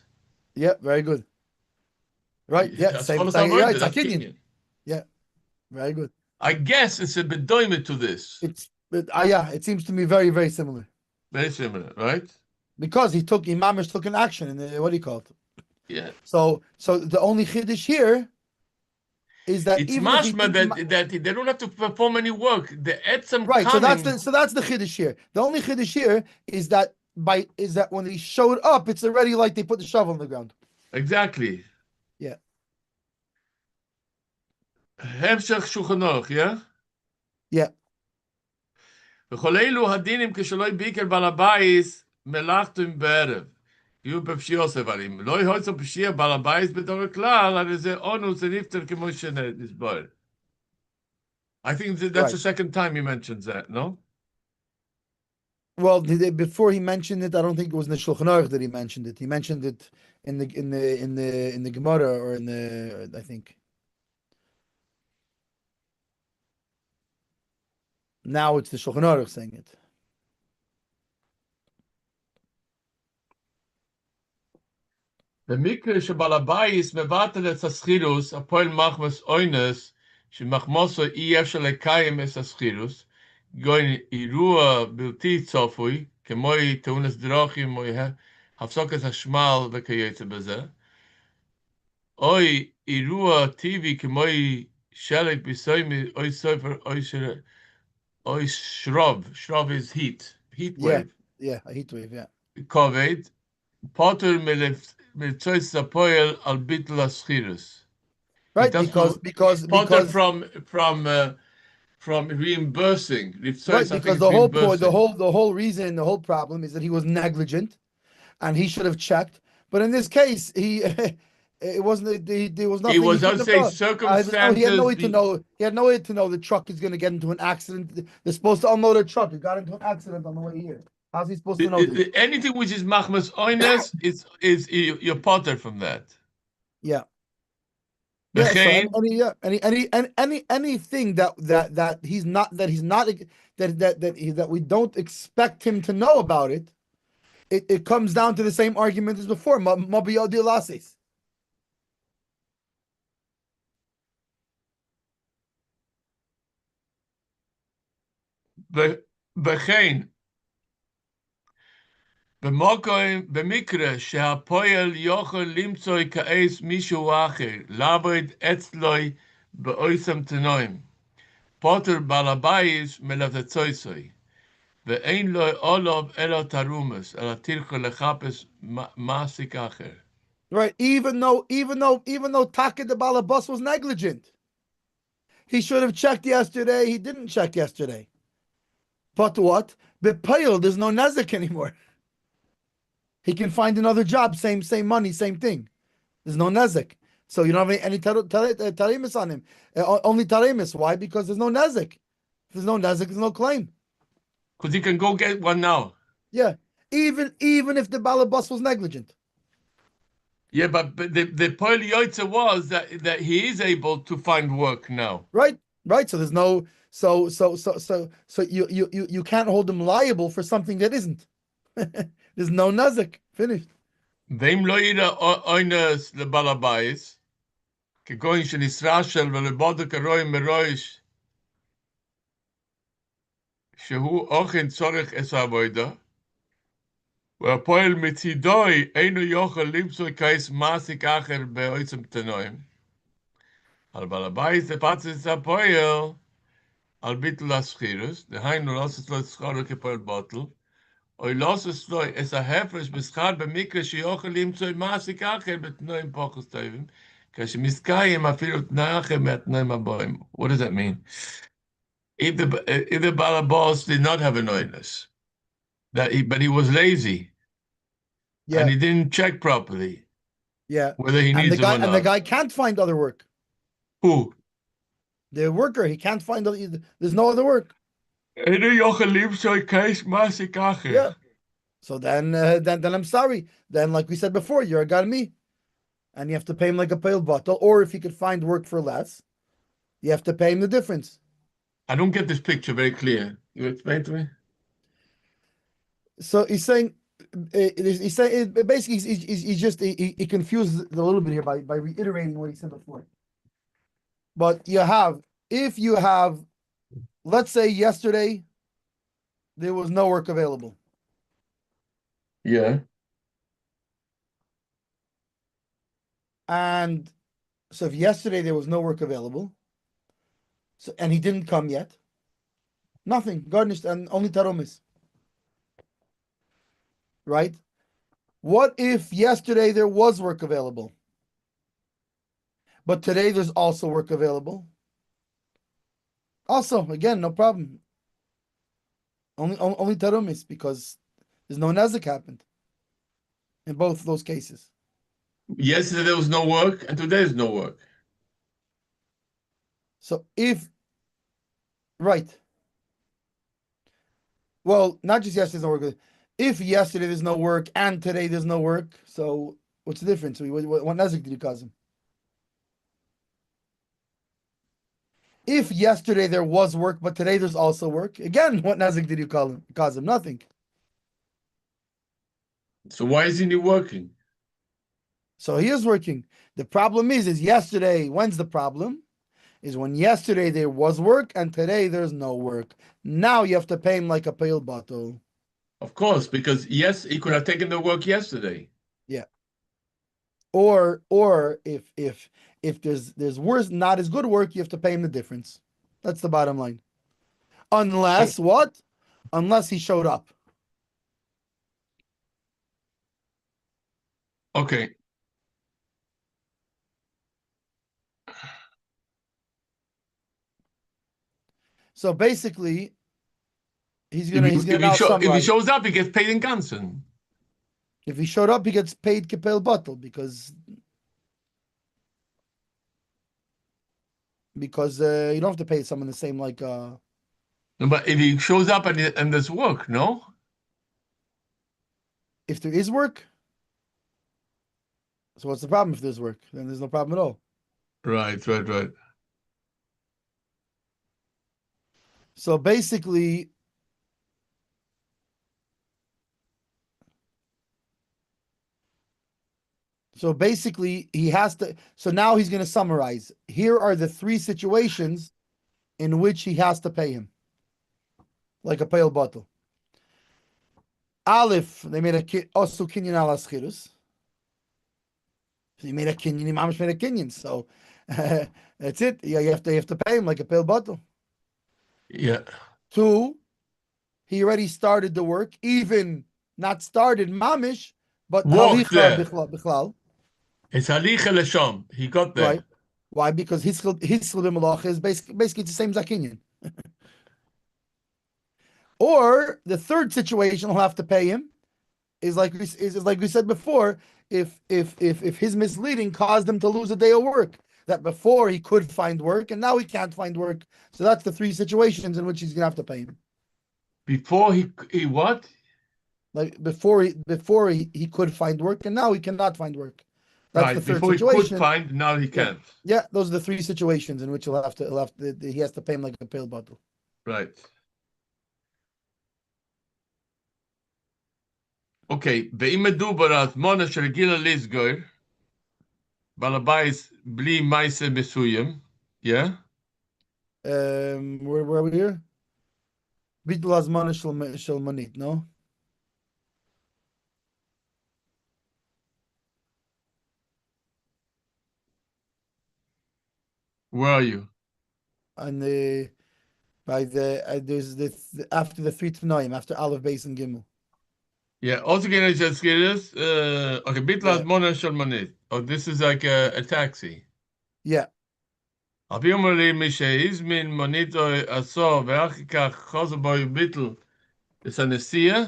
Yeah. Very good. Right. Yeah.
that's
Same.
Cholas
Same. Right.
Avodah,
It's
that's
Akinyin.
Kinyan.
Yeah. Very good.
I guess it's a bedoime to this.
Yeah. It seems to me very, very similar
Very similar, right?
because Imamish took an action in the, what do you call it?
Yeah.
So the only chiddush here is that
It's
even if he
mashma
took
that they don't have to perform any work. The etzem
right,
coming.
so that's the chiddush here. The only chiddush here is that when he showed up, it's already like they put the shovel in the ground.
Exactly.
Yeah,
Hemshech Shulchan Aruch, yeah?
yeah,
וכל אלו הדינים כשלא ביקר בעל הבייס מלאכתו בערב. יהיו בפשיעוס אבל לא יהיו פשיע בעל הבייס בדרך כלל, הרי זה אונוס ונפטר כמו שנסבור. I think that's
right.
the second time he mentions that, no?
Well, before he mentioned it, I don't think it was in the Shulchan Aruch that he mentioned it. He mentioned it in the Gemara or in the I think. Now it's the Shulchan Aruch saying it.
במקרה שבעל הבייס מבטל את הסחירוס, הפועל מחמס אוינס, שמחמוסו אי אפשר לקיים את הסחירוס, גוין אירוע בלתי צפוי, כמו תאונת דרכים או הפסקת החשמל וכיוצא בזה, אוי אירוע טבעי כמו שלג בסוימי, אוי סופר, אוי שרוב is heat
Yeah,
wave,
yeah, a heat wave. Yeah,
כובד, פוטר מלצויס הפועל על ביטל הסחירוס. He
right.
does he's potter
Because
from reimbursing.
right,
I think
because
it's
the whole point,
reimbursing.
the whole reason, the whole problem is that he was negligent, and he should have checked. But in this case, it wasn't. There was
It
nothing he
was, I
couldn't
would
have
say,
done. He had no
circumstances.
way to know. He had no way to know the truck is going to get into an accident. They're supposed to unload a truck. It got into an accident on the way here. How's he supposed to know this?
Anything which is machmas oines is your potter from that.
Yeah. Yeah. So
Bechein,
anything that he's not that we don't expect him to know about it. It comes down to the same argument as before. Mabiyodilasis.
bechein, במקרה שהפועל יכול למצוא כעס מישהו אחר, לעבוד אצלו באויסם תנועים. פוטר בעל הבייס מלפצויסוי. ואין לו עולב אלא תרומס, אלא תלכו לחפש מעסיק אחר.
Right. Even though Taka the Balabus was negligent. He should have checked yesterday. He didn't check yesterday. But what? Bepail, there's no Nezek anymore. He can find another job, same money, same thing. There's no Nezek. So you don't have any Tarimis on him. Only Tarimis. Why? Because there's no Nezek. If there's no Nezek, there's no claim.
Because he can go get one now.
Yeah. Even if the Balabus was negligent.
Yeah, but the Poel Yoitze was that he is able to find work now.
Right. So there's no so you can't hold him liable for something that isn't. There's no Nezek. Finished.
ואם לא יראה אונס לבעל הבייס, כגון שנשרשל ולבודק הרואה מראש, שהוא אוכן צורך את העבודה, והפועל מצידוי אינו יכול למצוא כעס מעסיק אחר בעצם תנועים. על בעל הבייס לפצץ הפועל על ביטול הסחירוס, דהיינו לעשות לו שכרו כפועל בוטל, או לעשות לו את ההפרש בשכר במקרה שיוכל למצוא מעסיק אחר בתנועים פוחס טובים, כאשר מסקיים אפילו תנאי אחר מהתנועים הבאים. What does that mean? If the Bala boss did not have an illness, but he was lazy,
Yeah.
and he didn't check properly
Yeah.
whether he needs them or
And the
not.
guy can't find other work.
Who?
The worker, he can't find there's no other work. Yeah. So then I'm sorry. Then, like we said before, you're a garmi, and you have to pay him like a pale bottle. Or if he could find work for less, you have to pay him the difference.
I don't get this picture very clear. You explain to me?
So he's saying, he's saying basically he confused it a little bit here by reiterating what he said before. But if you have, let's say yesterday there was no work available,
Yeah.
and so if yesterday there was no work available, so and he didn't come yet, nothing garnished and only taromis, right? What if yesterday there was work available, but today there's also work available? Also, again, no problem. Only taromis because there's no nezik happened in both of those cases.
Yesterday there was no work, and today is no work.
So right, well, not just yesterday's no work. If yesterday there's no work and today there's no work, so what's the difference? What nezik did you cause him? If yesterday there was work, but today there's also work, again, what nezik did you cause him? Nothing.
So why isn't he working?
So he is working. The problem is yesterday. When's the problem? Is when yesterday there was work and today there's no work. Now you have to pay him like a pale bottle.
Of course, because yes, he could
Yeah,
have taken the work yesterday.
yeah. Or if there's worse, not as good work, you have to pay him the difference. That's the bottom line.
So
Unless what? Unless he showed up.
okay,
So basically,
if
he's gonna now
if he
summarize.
shows up, he gets paid in Gansen.
If he showed up, he gets paid kipel bottle because you don't have to pay someone the same like
No, but if he shows up and there's work, no?
if there is work. So what's the problem if there's work? Then there's no problem at all.
Right, right, right.
So basically, he has to. So now he's going to summarize. Here are the three situations in which he has to pay him, like a pale bottle. Aleph, they made a also kinyan al aschirus. He made a kinyan, Imamish made a kinyan. So that's it. Yeah, you have to pay him like a pale bottle.
Yeah.
Two, he already started the work, even not started mamish, but
Walked
halicha
there.
bichlal.
It's Haliche Lesham. He got
Right.
there.
Why? Because his b'malacha is basically it's the same zakinyan. Or the third situation he'll have to pay him is like we said before, if his misleading caused him to lose a day of work, that before he could find work and now he can't find work. So that's the three situations in which he's gonna have to pay him.
Before he what?
Like before he could find work and now he cannot find work. That's the
Right.
third
Before he could
situation.
find, now he
Yeah.
can't.
Yeah, those are the three situations in which he has to pay him like a pill bottle.
Right. Okay. ואם מדובר על מונה שרגילה לסגור, בעל הבית בלי מעשה מסוים, yeah?
Where are we here? Bittul Hazmana Shel Manit, no?
Where are you?
And by the there's after the three Tanoim, after Aleph, Beis, and Gimel.
Yeah. Also, can I just get this? Okay. Bitlas
Yeah,
Mona Shalmanit. Oh, this is like a taxi.
yeah.
אבי אומר לי, מי שהזמין מונית עשור ואחר כך חוזר בו ביטל את הנסיעה,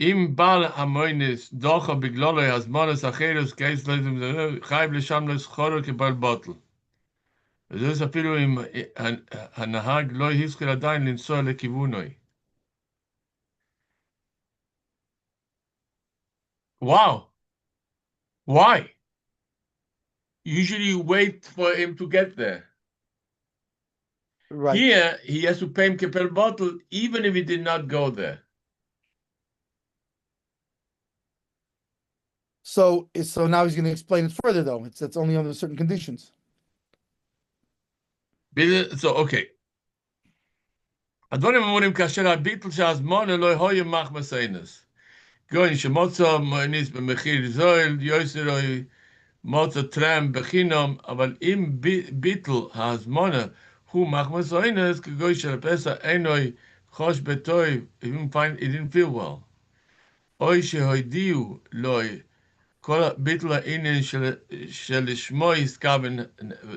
אם בעל המוינס דוחה בגללו הזמנס אחרס קייס חייב לשם לסחורו כבעל בוטל. וזה אפילו אם הנהג לא הזכיר עדיין לנסוע לכיוונוי. Wow, why? Usually you wait for him to get there.
Right.
Here, he has to pay him kepel bottle even if he did not go there.
So now he's going to explain it further, though. It's only under certain conditions.
So, okay. הדברים אמורים כאשר הביטל שהזמון לא יהיה מחמס אינס. גוין שמוצא מויניס במחיר זויל, יויסרוי מוצא טרם בחינום, אבל אם ביטל הזמונה הוא מחמס אינס, כגוי של פסח אינוי חוש בטוי, he didn't feel well. אוי שהודיעו לוי, כל ביטל העניין שלשמו הזכר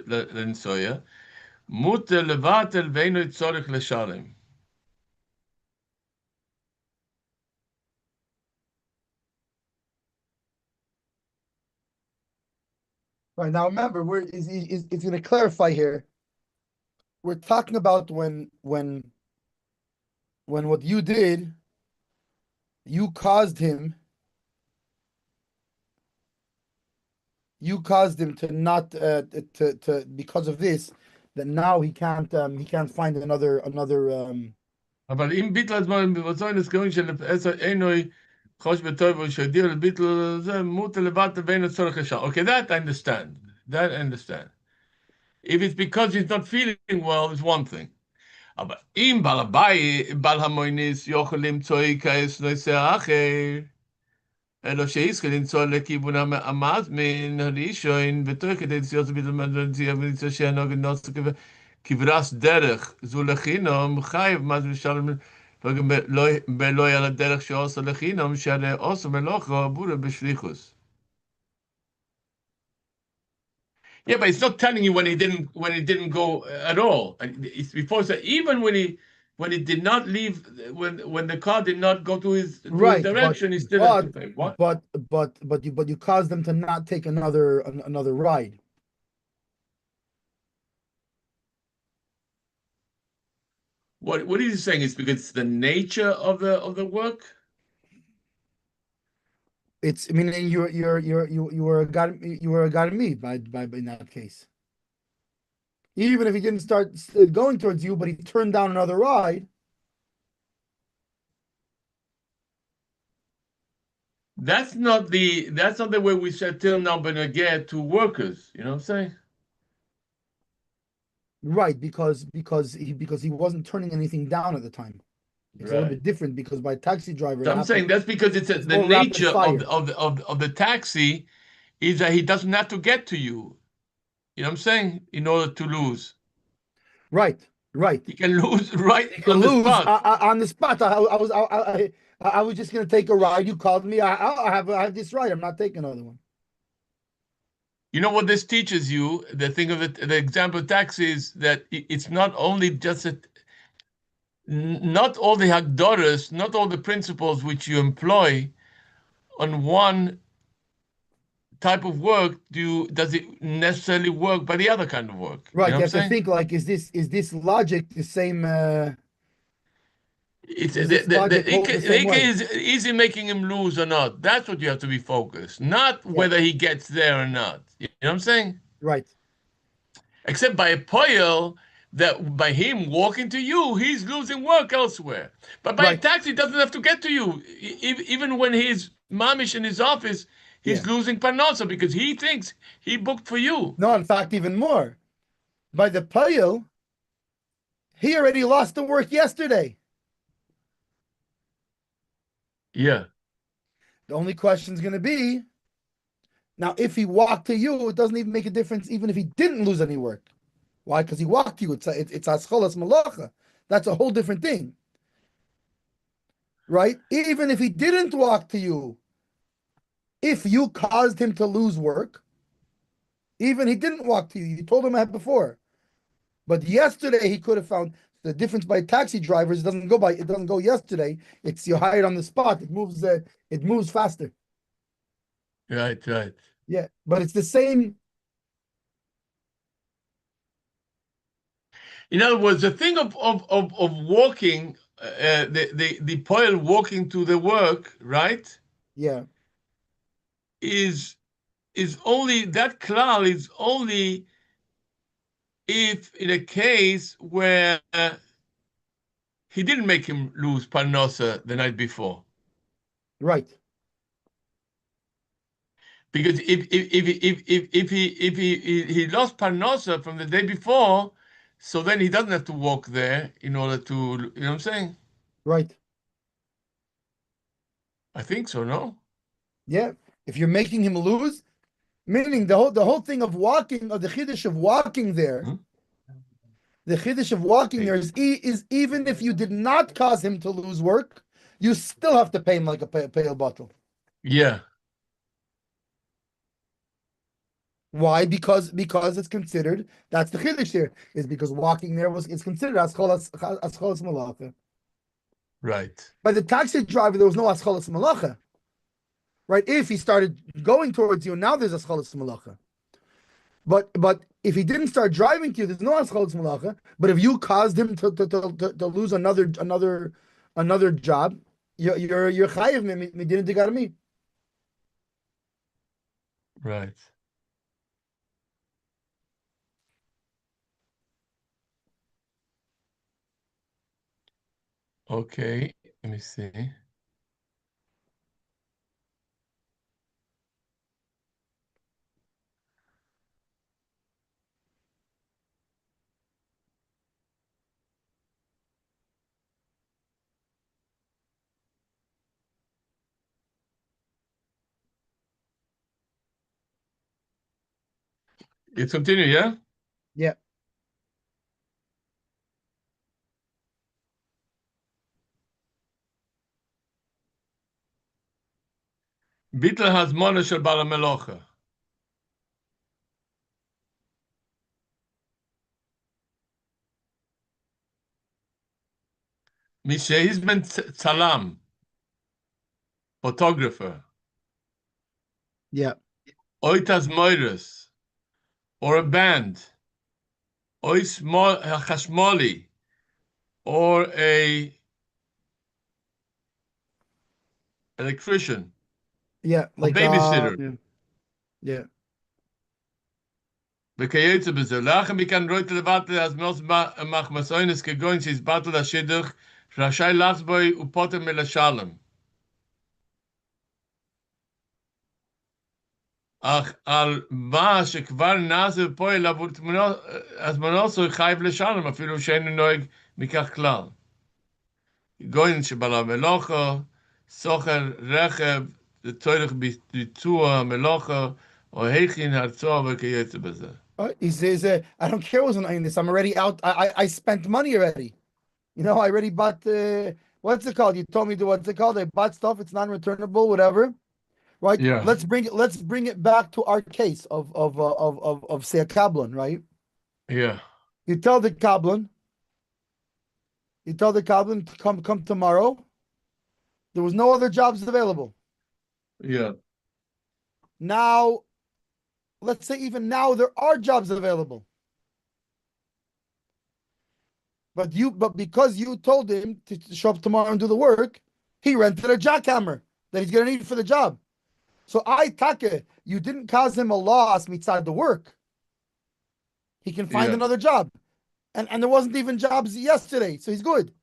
לנסויה, מותר לבטל ואינו צורך לשלם.
Right now, remember, it's going to clarify here. We're talking about when what you did, you caused him to not to because of this, that now he can't find another
אבל אם ביטל הזמן בבצוין הסכמים של עשר אינוי חוש בטוב שהודיע לביטל זה מותר לבטל ואין צורך לשם. Okay, that I understand. That I understand. If it's because he's not feeling well, it's one thing. אבל אם בעל הבית, בעל המויניס, יוכל למצוא כעס נושא אחר, אלא שיזכה למצוא לכיוון המזמין הראשון, ותוך כדי ציון ביטל מנציע וניצוע שהנוגד נוסע כברס דרך, זו לחינום, חייב מזמין שלום, ולא היה לדרך שעושה לחינום, שהרי עושה מלאכה עבורה בשליחוס. Yeah, but it's not telling you when he didn't go at all. It's before so even when he did not leave when the car did not go to his
right,
direction, he still has to pay. What?
but you caused them to not take another ride.
What is he saying? It's because it's the nature of the work.
It's, I mean, you were a god of me by in that case. Even if he didn't start going towards you, but he turned down another ride.
That's not the way we said till now beneged to workers. You know what I'm saying?
Right, because he wasn't turning anything down at the time. It's a little bit different because by taxi driver.
So I'm saying that's because it's the nature of the taxi is that he doesn't have to get to you. You know what I'm saying? In order to lose.
Right.
He can lose right
he can
on
lose
the spot.
On the spot. I was just going to take a ride. You called me. I have this ride. I'm not taking another one.
You know what this teaches you? The thing of the example of taxi is that it's not only just not all the hagdoras, not all the principles which you employ on one type of work does it necessarily work by the other kind of work.
Right.
You know
You
have
to think like, is this logic the same?
It's is he making him lose or not? That's what you have to be focused, not whether he gets there or not. You know what I'm saying?
Right.
Except by a poil that by him walking to you, he's losing work elsewhere. But by a taxi, he doesn't have to get to you. Even when he's mamish in his office, he's losing panosa because he thinks he booked for you.
No, in fact, even more. By the poil, he already lost the work yesterday.
Yeah.
The only question is going to be, now, if he walked to you, it doesn't even make a difference, even if he didn't lose any work. Why? Because he walked to you. It's ascholas malacha. That's a whole different thing, right? Even if he didn't walk to you, if you caused him to lose work, even he didn't walk to you, you told him that before. But yesterday he could have found the difference by taxi drivers. It doesn't go yesterday. It's you hired on the spot. It moves faster.
Right.
Yeah, but it's the same.
In other words, the thing of walking, the poil walking to the work, right?
Yeah.
Is only that klal is only if in a case where he didn't make him lose parnosa the night before.
Right.
Because if he lost parnosa from the day before, so then he doesn't have to walk there in order to, you know what I'm saying?
Right.
I think so, no?
Yeah. If you're making him lose, meaning the whole thing of walking, or the chiddush of walking there,
Hmm?
the chiddush of walking
Hey.
there is even if you did not cause him to lose work, you still have to pay him like a pale bottle.
Yeah,
Why? Because it's considered, that's the chiddush here, is because walking there it's considered ascholas malacha.
right.
By the taxi driver, there was no ascholas malacha, right? If he started going towards you, now there's ascholas malacha. But if he didn't start driving to you, there's no ascholas malacha. But if you caused him to lose another job, you're chayiv midin digarmi.
Right. Okay, let me see. Let's continue, yeah?
Yeah,
Bittel has shel bala melocha. Mishe's been tzalam, photographer,
yeah,
oitas moiras, or a band, ois chashmoli, or a electrician,
yeah.
or
Like
babysitter.
yeah.
וכיוצא בזה. לאחר מכן רואה לבטל אז מוס מחמסוינס כגון שהסברתו לשידוך רשאי לחזבוי ופוטר מלשלם. אך על מה שכבר נעשה ופועל עבור הזמנוסו חייב לשלם אפילו שאינו נוהג מכך כלל. גוין שבעלה מלוכה, סוחר רכב, לצורך ביצוע מלוכה, או הכין הרצוע וכיוצא בזה.
He says, I don't care what's on this. I'm already out. I spent money already. I already bought what's it called? You told me to what's it called? I bought stuff, it's non-returnable, whatever. Right?
Yeah,
Let's bring it back to our case of say a kablon, right?
yeah,
You tell the kablon, to come tomorrow. There was no other jobs available.
yeah,
Now, let's say even now there are jobs available. But because you told him to show up tomorrow and do the work, he rented a jackhammer that he's gonna need for the job. So you didn't cause him a loss outside the work. He can find
yeah,
another job. And there wasn't even jobs yesterday, so he's good.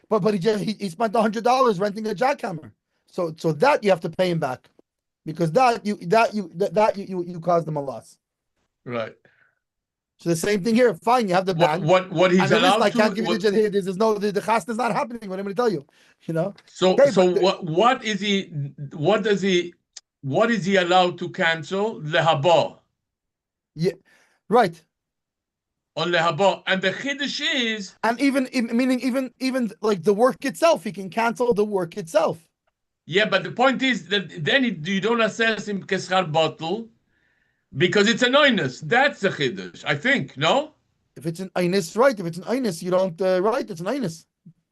But he spent $100 renting a jackhammer. So that you have to pay him back. Because you caused him a loss.
right.
So the same thing here. Fine, you have the band.
What he's
And the list,
allowed
I
to
can't give you there's no the chasna is not happening. What am I going to tell you?
so
Okay,
so
but
what is he allowed to cancel? Lehaba.
yeah, right.
On lehaba. And the chiddush is,
And meaning even like the work itself, he can cancel the work itself.
yeah, but the point is that then you don't assess him keschar bottle because it's an oinus. That's the chiddush, I think, no?
If it's an einus, right? If it's an einus, you don't right. It's an einus,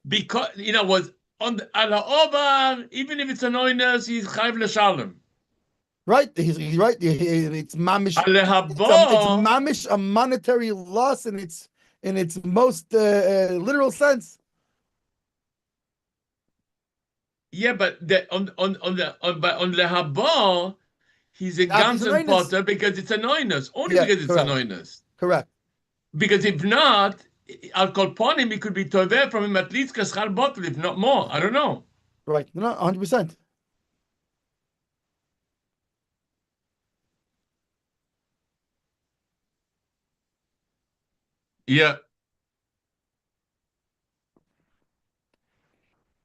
Because was on the ala obar, even if it's an oinus, he's chayv l'shalom.
right? He's right. It's mamish. It's
Lehaba,
mamish a monetary loss in its most literal sense.
yeah, but on lehaba, he's a
That is
guns
an
and
einus.
potter because it's an oinus, only
Yeah,
because it's an
correct,
oinus.
correct.
Because if not, Al Kolponim, it could be Toveh from him at least Kaschal bottle, if not more. I don't know.
Right. No, 100%.
Yeah.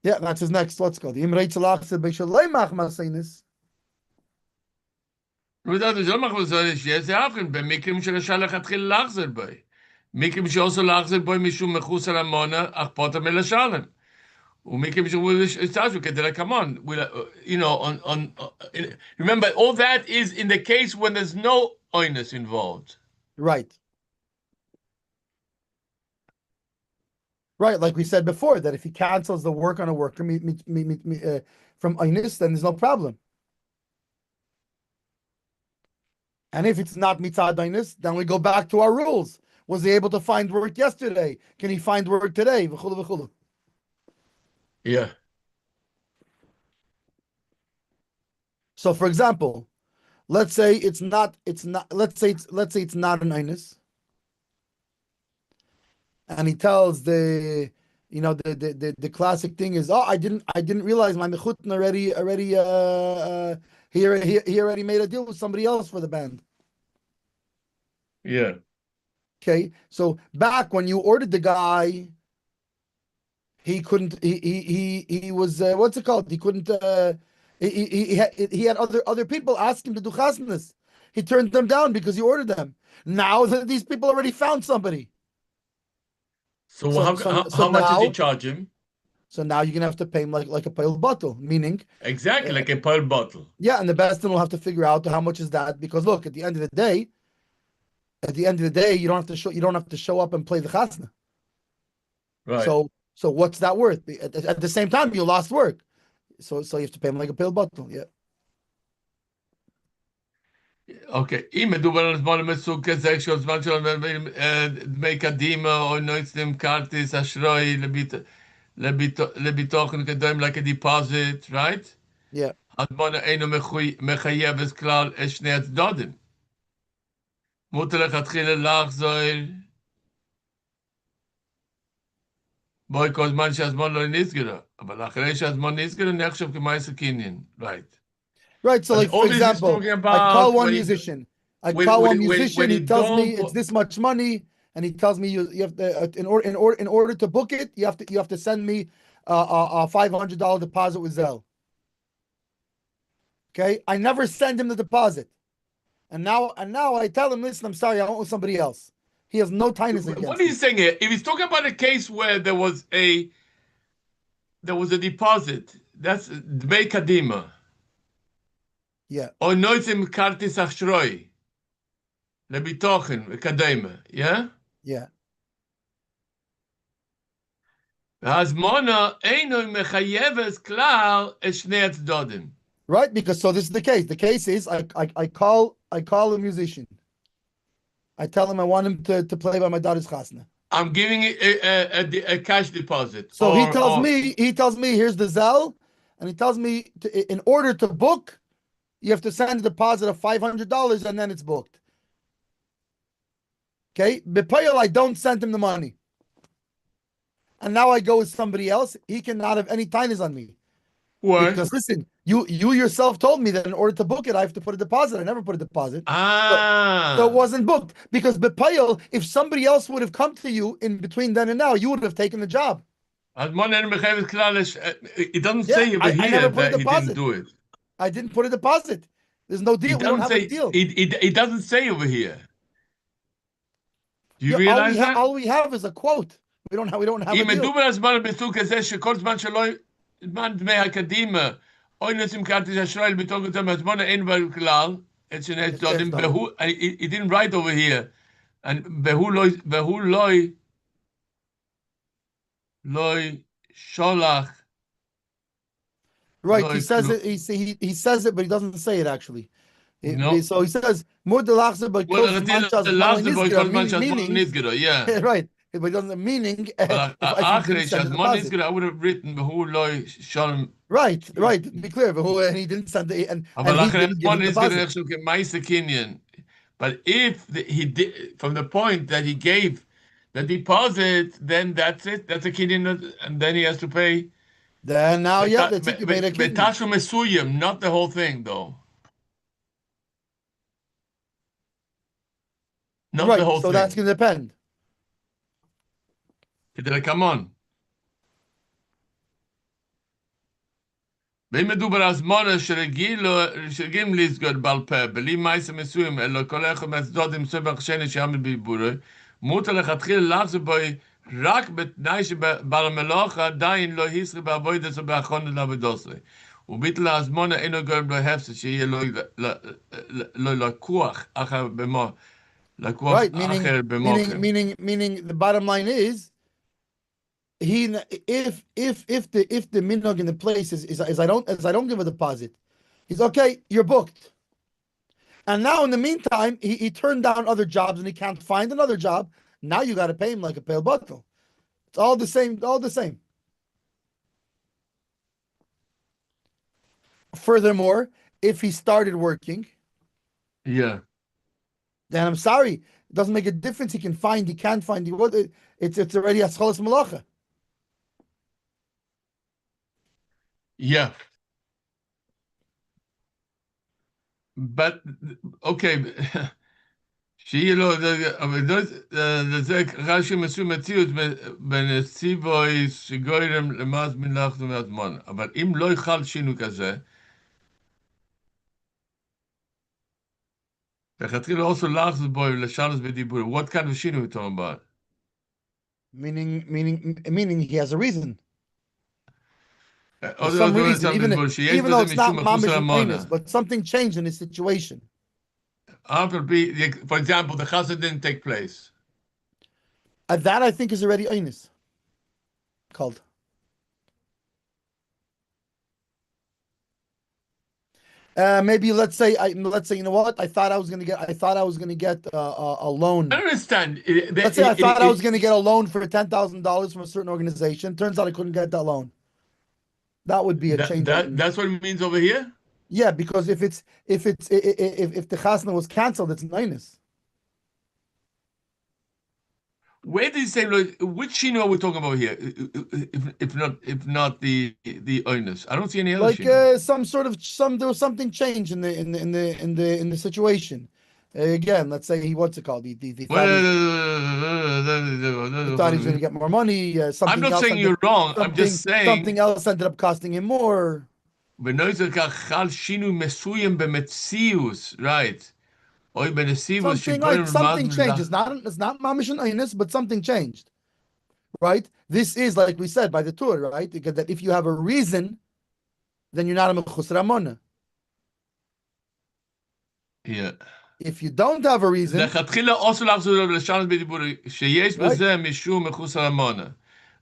Yeah, that's his next. Let's go. The Imrei Tzalach said, "Beishalei Masainis."
וזה לא מחלו שיש זה אבחן, במקרים שרשע לכתחיל להחזר בוי. מקרים שעושה להחזר בוי משום מחוץ על המונה, אך פוטר מלשלם. ומקרים שהוא יצטעשו כדי לקמון. You know, remember, all that is in the case when there's no oinus involved.
Right. Right, like we said before, that if he cancels the work on a worker from Inus, then there's no problem. And if it's not mitzad Inus, then we go back to our rules. Was he able to find work yesterday? Can he find work today? V'chulu, v'chulu.
Yeah.
So, for example, let's say it's not let's say it's not an Inus. And he tells the classic thing is, oh, I didn't realize my mechutin already he already made a deal with somebody else for the band.
Yeah.
Okay, so back when you ordered the guy, he couldn't. He was what's it called? He couldn't. He had other people ask him to do chasnas. He turned them down because he ordered them. Now these people already found somebody.
So how much did he charge him?
So now you're gonna have to pay him like a pile bottle, meaning
exactly like a pearl bottle.
Yeah, and the best thing will have to figure out how much is that, because look, at the end of the day, you don't have to show up and play the chasna.
Right.
So what's that worth? At the same time, you lost work. So you have to pay him like a pill bottle. Yeah.
Okay, אם מדובר על זמן מסוג כזה, כשהזמן שלו דמי קדימה או נוצרים כרטיס אשראי לביטוחן קודם, like a deposit, right?
Yeah.
הזמן אינו מחייב את כלל את שני הצדדים. מותר לכתחילה לחזור בואי כל זמן שהזמן לא נסגר, אבל אחרי שהזמן נסגר, נחשב כמעשה קניין, right?
Right, so like, for example, I call one musician. He tells me it's this much money, and he tells me you have to in order to book it, you have to send me a $500 deposit with Zelle. Okay, I never send him the deposit, and now I tell him, listen, I'm sorry, I want with somebody else. He has no tinus against.
What are you saying here? If he's talking about a case where there was a deposit, that's dmei kadima.
Yeah.
או נויצים כרטיס אשראי לביטוחן וקדימה, yeah?
Yeah.
והזמונה אינו מחייבת כלל את שני הצדדים.
Right, because so this is the case. The case is I call a musician. I tell him I want him to play by my daughter's chasna.
I'm giving a cash deposit.
So he tells me here's the Zelle, and he tells me in order to book, you have to send a deposit of $500 and then it's booked. Okay? B'payel, I don't send him the money. And now I go with somebody else. He cannot have any tinus on me.
Why?
Because listen, you yourself told me that in order to book it, I have to put a deposit. I never put a deposit. So it wasn't booked. Because b'payel, if somebody else would have come to you in between then and now, you would have taken the job.
It doesn't say over here that he didn't do it.
I didn't put a deposit. There's no deal. We don't have a deal.
It doesn't say over here. Do you realize that?
All we have is a quote. We don't have a deal.
אם מדובר על זמן בסוג כזה שכל זמן שלא זמן דמי הקדימה או נושאים כרטיס אשראי לביטוח יותר הזמן אין בכלל את שני הצדדים והוא, he didn't write over here, והוא לא שולח.
Right, he says it. He says it, but he doesn't say it actually. No. So he says more the lachzer by kol meaning.
Yeah.
Right, but it doesn't meaning.
I would have written who loy shalom.
Right. Be clear, and he didn't send the and he didn't give the deposit.
But if he did from the point that he gave the deposit, then that's it. That's a kinyan, and then he has to pay
Then now, yeah, that's it. You made a kidney.
betashum mesuyim, not the whole thing, though. Not the
Right.
whole
So that's
thing.
going to depend.
Come on. ואם מדובר הזמונה שרגילים לסגור בעל פה, בלי מייסה מסוים, אלא כל אחד מהצדדים סבך שני שיעמד בעיבורו, מותר לכתחילה לחזור בו רק בתנאי שבעל המלאכה עדיין לא הסרי בעבודת או בהכונה לעבודתו. וביטול ההזמונה אינו גורם לו הפסד, שיהיה לו לקוח אחר במו, לקוח
Right. Meaning,
אחר במוקם.
meaning the bottom line is if the minog in the place is I don't give a deposit, he's okay, you're booked. And now in the meantime, he turned down other jobs and he can't find another job. Now you got to pay him like a pale bottle. It's all the same, all the same. Furthermore, if he started working,
Yeah.
then I'm sorry, it doesn't make a difference. He can't find. It's already ascholas malacha.
Yeah. But, okay. שיהיה לו, אבל זה רש"י מסוים מציאות בנסיבוי שגוירם למעט מלאכתו מהזמן. אבל אם לא יחל שינוי כזה, לכתחילה also לחזור בו לשנס בדיבור. What kind of שינוי you talking about?
Meaning he has a reason. There's
עוד
some
לא
reason,
שם בדיבור, שיש
even though
בזה
it's not
משום מחוסר
mamish and
המונה.
einus, but something changed in his situation.
For example, the chassid didn't take place.
That I think is already einus. Called. Maybe let's say you know what, I thought I was gonna get a loan.
I don't understand.
Let's say I thought I was gonna get a loan for $10,000 from a certain organization. Turns out I couldn't get that loan. That would be a change.
That's what it means over here?
Yeah, because if the chasna was canceled, it's minus.
Where did he say? Which shino are we talking about here? If not the owners, I don't see any other
Like
shino.
there was something changed in the situation. Again, let's say he what's it called? He thought he was going to get more money.
I'm not saying you're wrong. I'm just saying
something else ended up costing him more.
Right.
Something changed. It's not mamish and einus, but something changed. Right? This is like we said by the Torah, right? Because that if you have a reason, then you're not a mechusar amona.
Yeah.
If you don't have a reason,
לכתחילה also לחזור לשנות בדיבור שיש בזה משום מחוסר המונה.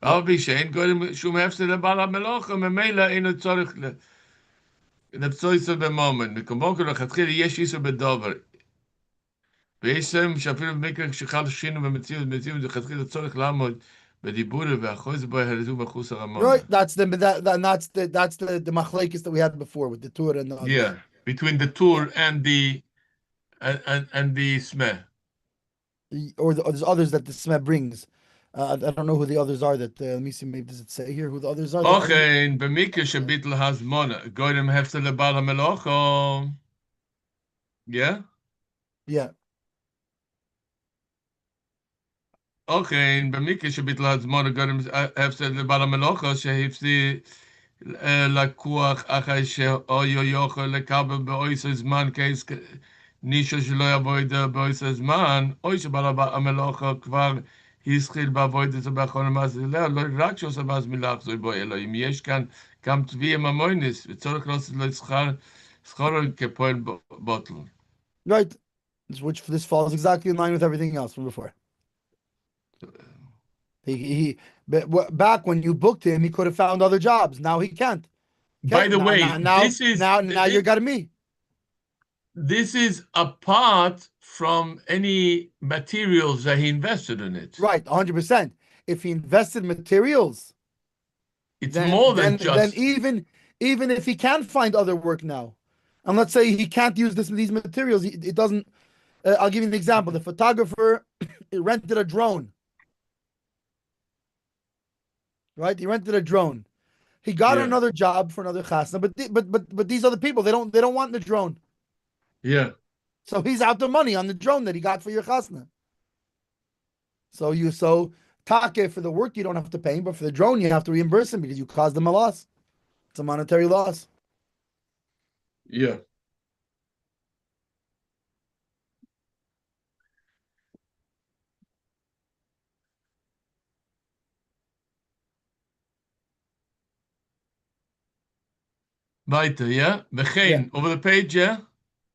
אבל בשאין גורם שום הפסד לבעל המלאכה, ממילא אינו צורך לפצוע איסור במומן. כמו כן לכתחילה יש איסור בדובר. ויש סם שאפילו במקרה שחל שינו במציאות לכתחילה צורך לעמוד בדיבור ואחוז בו הרזו מחוסר המונה.
Right, that's the machlekes that we had before with the Torah and the others.
Yeah, between the Tur and the Smeh.
Or there's others that the Smeh brings. I don't know who the others are. That let me see. Maybe does it say here who the others are?
Okay, במקרה שביטל הזמונה, גורם הפסד לבעל המלאכה. Yeah?
Yeah.
Okay, במקרה שביטל הזמונה, גורם הפסד לבעל המלאכה, שהפסיד לקוח אחרי שאו יוכל לקבל באויסר זמן קייס נישו שלא יעבוד באויסר זמן, או שבעל המלאכה כבר התחיל בעבוד את זה באחרון המעשה, לא רק שעושה מאז מלאכזור בו, אלא אם יש כאן גם תביעה ממוינס, וצורך לעשות לו שכרו כפועל בוטל.
Right, which this falls exactly in line with everything else from before. Back when you booked him, he could have found other jobs. Now he can't.
By the way,
now you got me.
This is apart from any materials that he invested in it.
Right, 100%. If he invested materials,
it's more than just.
Then even if he can't find other work now, and let's say he can't use these materials, it doesn't. I'll give you an example. The photographer rented a drone, right? He rented a drone. He got
Yeah.
another job for another chasna, but these other people they don't want the drone,
Yeah.
so he's out the money on the drone that he got for your chasna. So take for the work you don't have to pay him, but for the drone you have to reimburse him because you caused them a loss. It's a monetary loss.
Yeah. Weiter, yeah?
Yeah,
Begin. Over the page, yeah?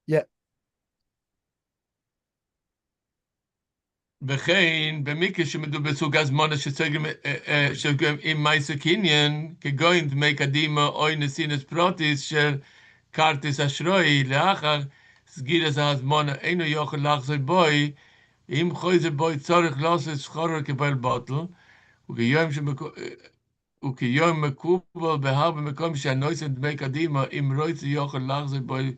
yeah.
וכן, במקרה שמדובר בסוג הזמונה שגם עם מייסר קניין, כגון דמי קדימה או נסינס פרוטיס של כרטיס אשראי, לאחר סגירת הזמונה אינו יכול לחזור בוי, אם חוזר בוי צורך לעשות שכרו כבל בוטל, וכיום מקובל בהרבה מקום שהנושא דמי קדימה, אם רוצה יכול לחזור בוי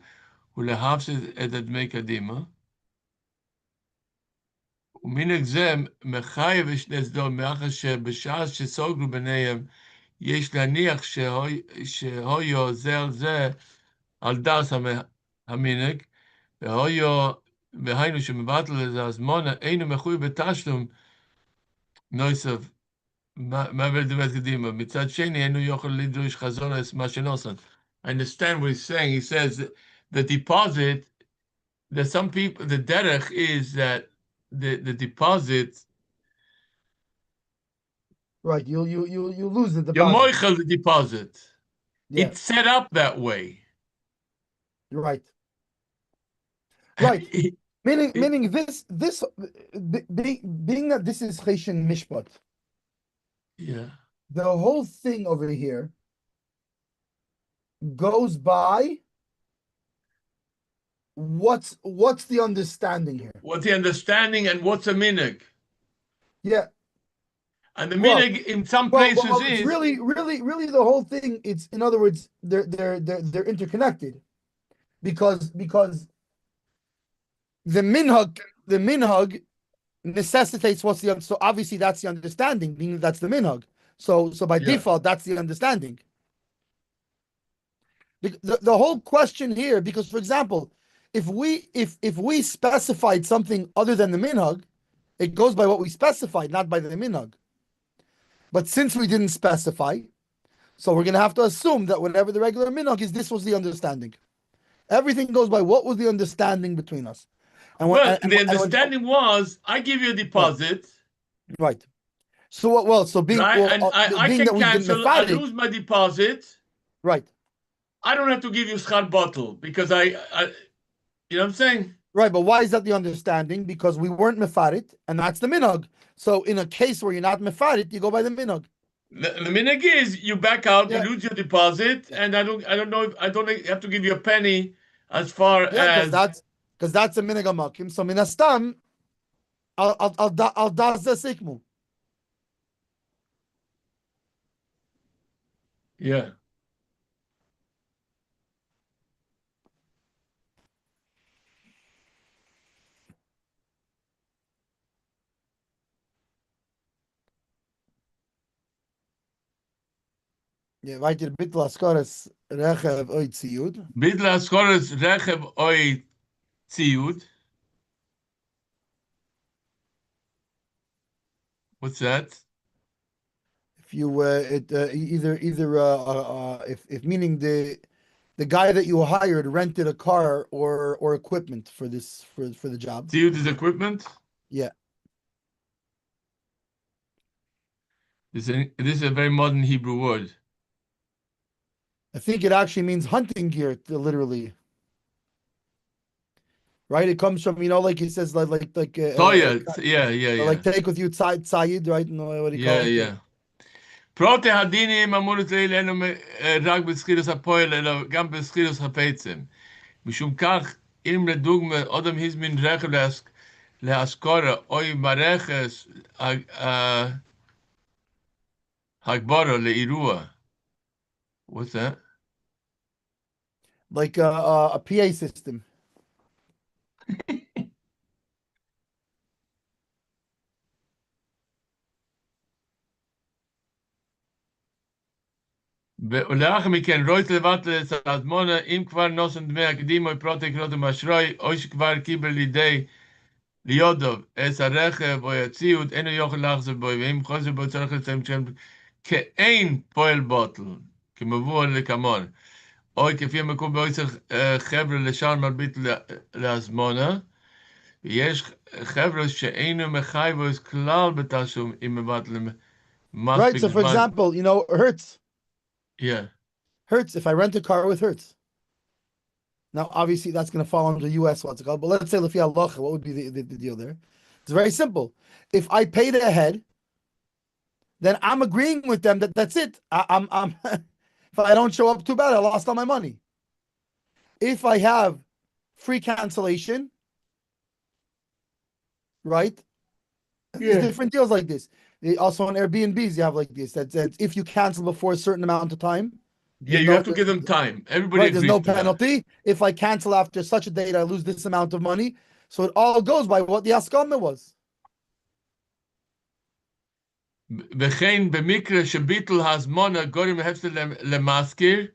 ולהפסיד את הדמי קדימה. ומנהג זה מחייב שני צדדים, מאחר שבשעה שסוגרו ביניהם, יש להניח שהויו זה על זה, על דס המנהג, והיינו שמבטל את הזמונה, אינו מחויב בתשלום נוסף, מעבר לדמת קדימה. מצד שני, אינו יכול לדרוש חזור מה שנוסן. I understand what he's saying. He says that the deposit, that some people, the derech is that the deposit,
Right. You lose the
your
deposit.
moichel the deposit.
Yeah.
It's set up that way.
You're right. Right.
It-
Meaning this being that this is Choshen Mishpat,
yeah.
the whole thing over here goes by what's the understanding here?
What's the understanding and what's a minig?
Yeah.
And the
Well,
minig in some
well,
places
well, it's
is
really the whole thing. It's in other words, they're interconnected because the minhag necessitates what's the so obviously that's the understanding, meaning that's the minhag. So by
yeah.
default, that's the understanding. The whole question here, because for example, if we specified something other than the minhag, it goes by what we specified, not by the minhag. But since we didn't specify, so we're going to have to assume that whatever the regular minhag is, this was the understanding. Everything goes by what was the understanding between us. And when,
Well, the
and when,
understanding was I give you a
right,
deposit,
right. So what? Well, so
right? And I
being
can
that we've been
cancel, I
mephatic,
lose my deposit.
right,
I don't have to give you schar bottle because I you know what I'm saying?
right. But why is that the understanding? Because we weren't mepharit, and that's the minhag. So in a case where you're not mepharit, you go by the minhag.
The minig is you back out, you
Yeah,
lose your deposit,
yeah,
and I don't know if I don't have to give you a penny as far
yeah. Because
as
that's a minhag amakim. So minastam, I'll das the sikmu.
yeah.
Yeah, weiter bitte askares rechev oy tziyud.
Bidla schores rechev oi tziud. What's that?
If you either if meaning the guy that you hired rented a car or equipment for this for the job.
Tziud is equipment.
Yeah,
This is a very modern Hebrew word.
I think it actually means hunting gear, literally. Right? It comes from like he says
Toya, yeah.
like take with you tzayid, right? No, what do you call
Yeah,
it?
yeah. Prote hadinim אמורות לאלה אינו רק בסחילוס הפועל, אלא גם בסחילוס הפצם. משום כך, אם לדוגמה אדם הזמין רכב להשכרה, אוי מערכת הגברה לאירוע. What's that?
Like a PA system.
ולאחר מכן, רויס לבטל את האזמונה, אם כבר נוסן דמי הקדימו, פרוטק רותם אשראי, או שכבר קיבל לידי ליודוב, את הרכב או הציוד, אינו יוכל להחזר בו, ואם חוזר בו צריך לציין שם, כאין פועל בוטל, כמבואר לכמון, או כפי המקום בו צריך חבר'ה לשער מרבית להזמונה, ויש חבר'ה שאינו מחייב או כלל בתשלום, אם מבטל
Right.
מספיק
So, for
זמן.
example, Hertz.
Yeah.
Hertz. If I rent a car with Hertz, now obviously that's going to fall under U.S. what's it called. But let's say Lefi Halacha, what would be the deal there? It's very simple. If I paid ahead, then I'm agreeing with them that that's it. I'm if I don't show up, too bad. I lost all my money. If I have free cancellation, right? There's different deals like this. Also on Airbnbs, you have like this. That if you cancel before a certain amount of time,
Yeah, you have to give them time. Everybody
right, there's
agrees
no
to that.
penalty. If I cancel after such a date, I lose this amount of money. So it all goes by what the Askamah was.
וכן במקרה שביטל הזמונה גורם הפסד למזכיר,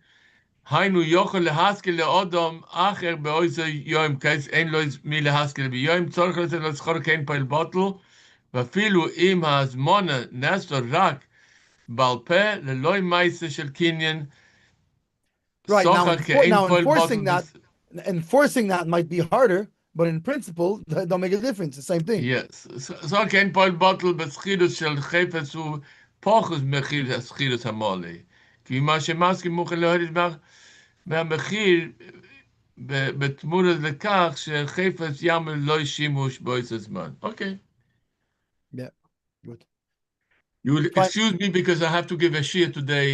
היינו יוכל להזכיר לאדם אחר באיזה יום, כיס אין לו מי להזכיר ביום, צורך לזה לזכור כן פעיל בוטל, ואפילו אם הזמונה נעשו רק בעל פה, ללא מייסה של קניין,
Right, now,
כאין פועל
enforcing that might be harder, but in principle, that don't make a difference. The same thing.
Yes. So כאין פועל בוטל בסחירוס של חפץ הוא פוחס מחיר הסחירוס המולי. כי מה שמסכים מוכן להוריד מהמחיר בתמורה לכך שחפץ יעמל לא שימוש באיזה זמן. Okay.
Yeah, good.
You will excuse me because I have to give a shir today.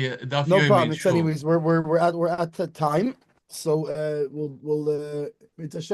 No problem. It's anyways, we're at the time, so we'll it's a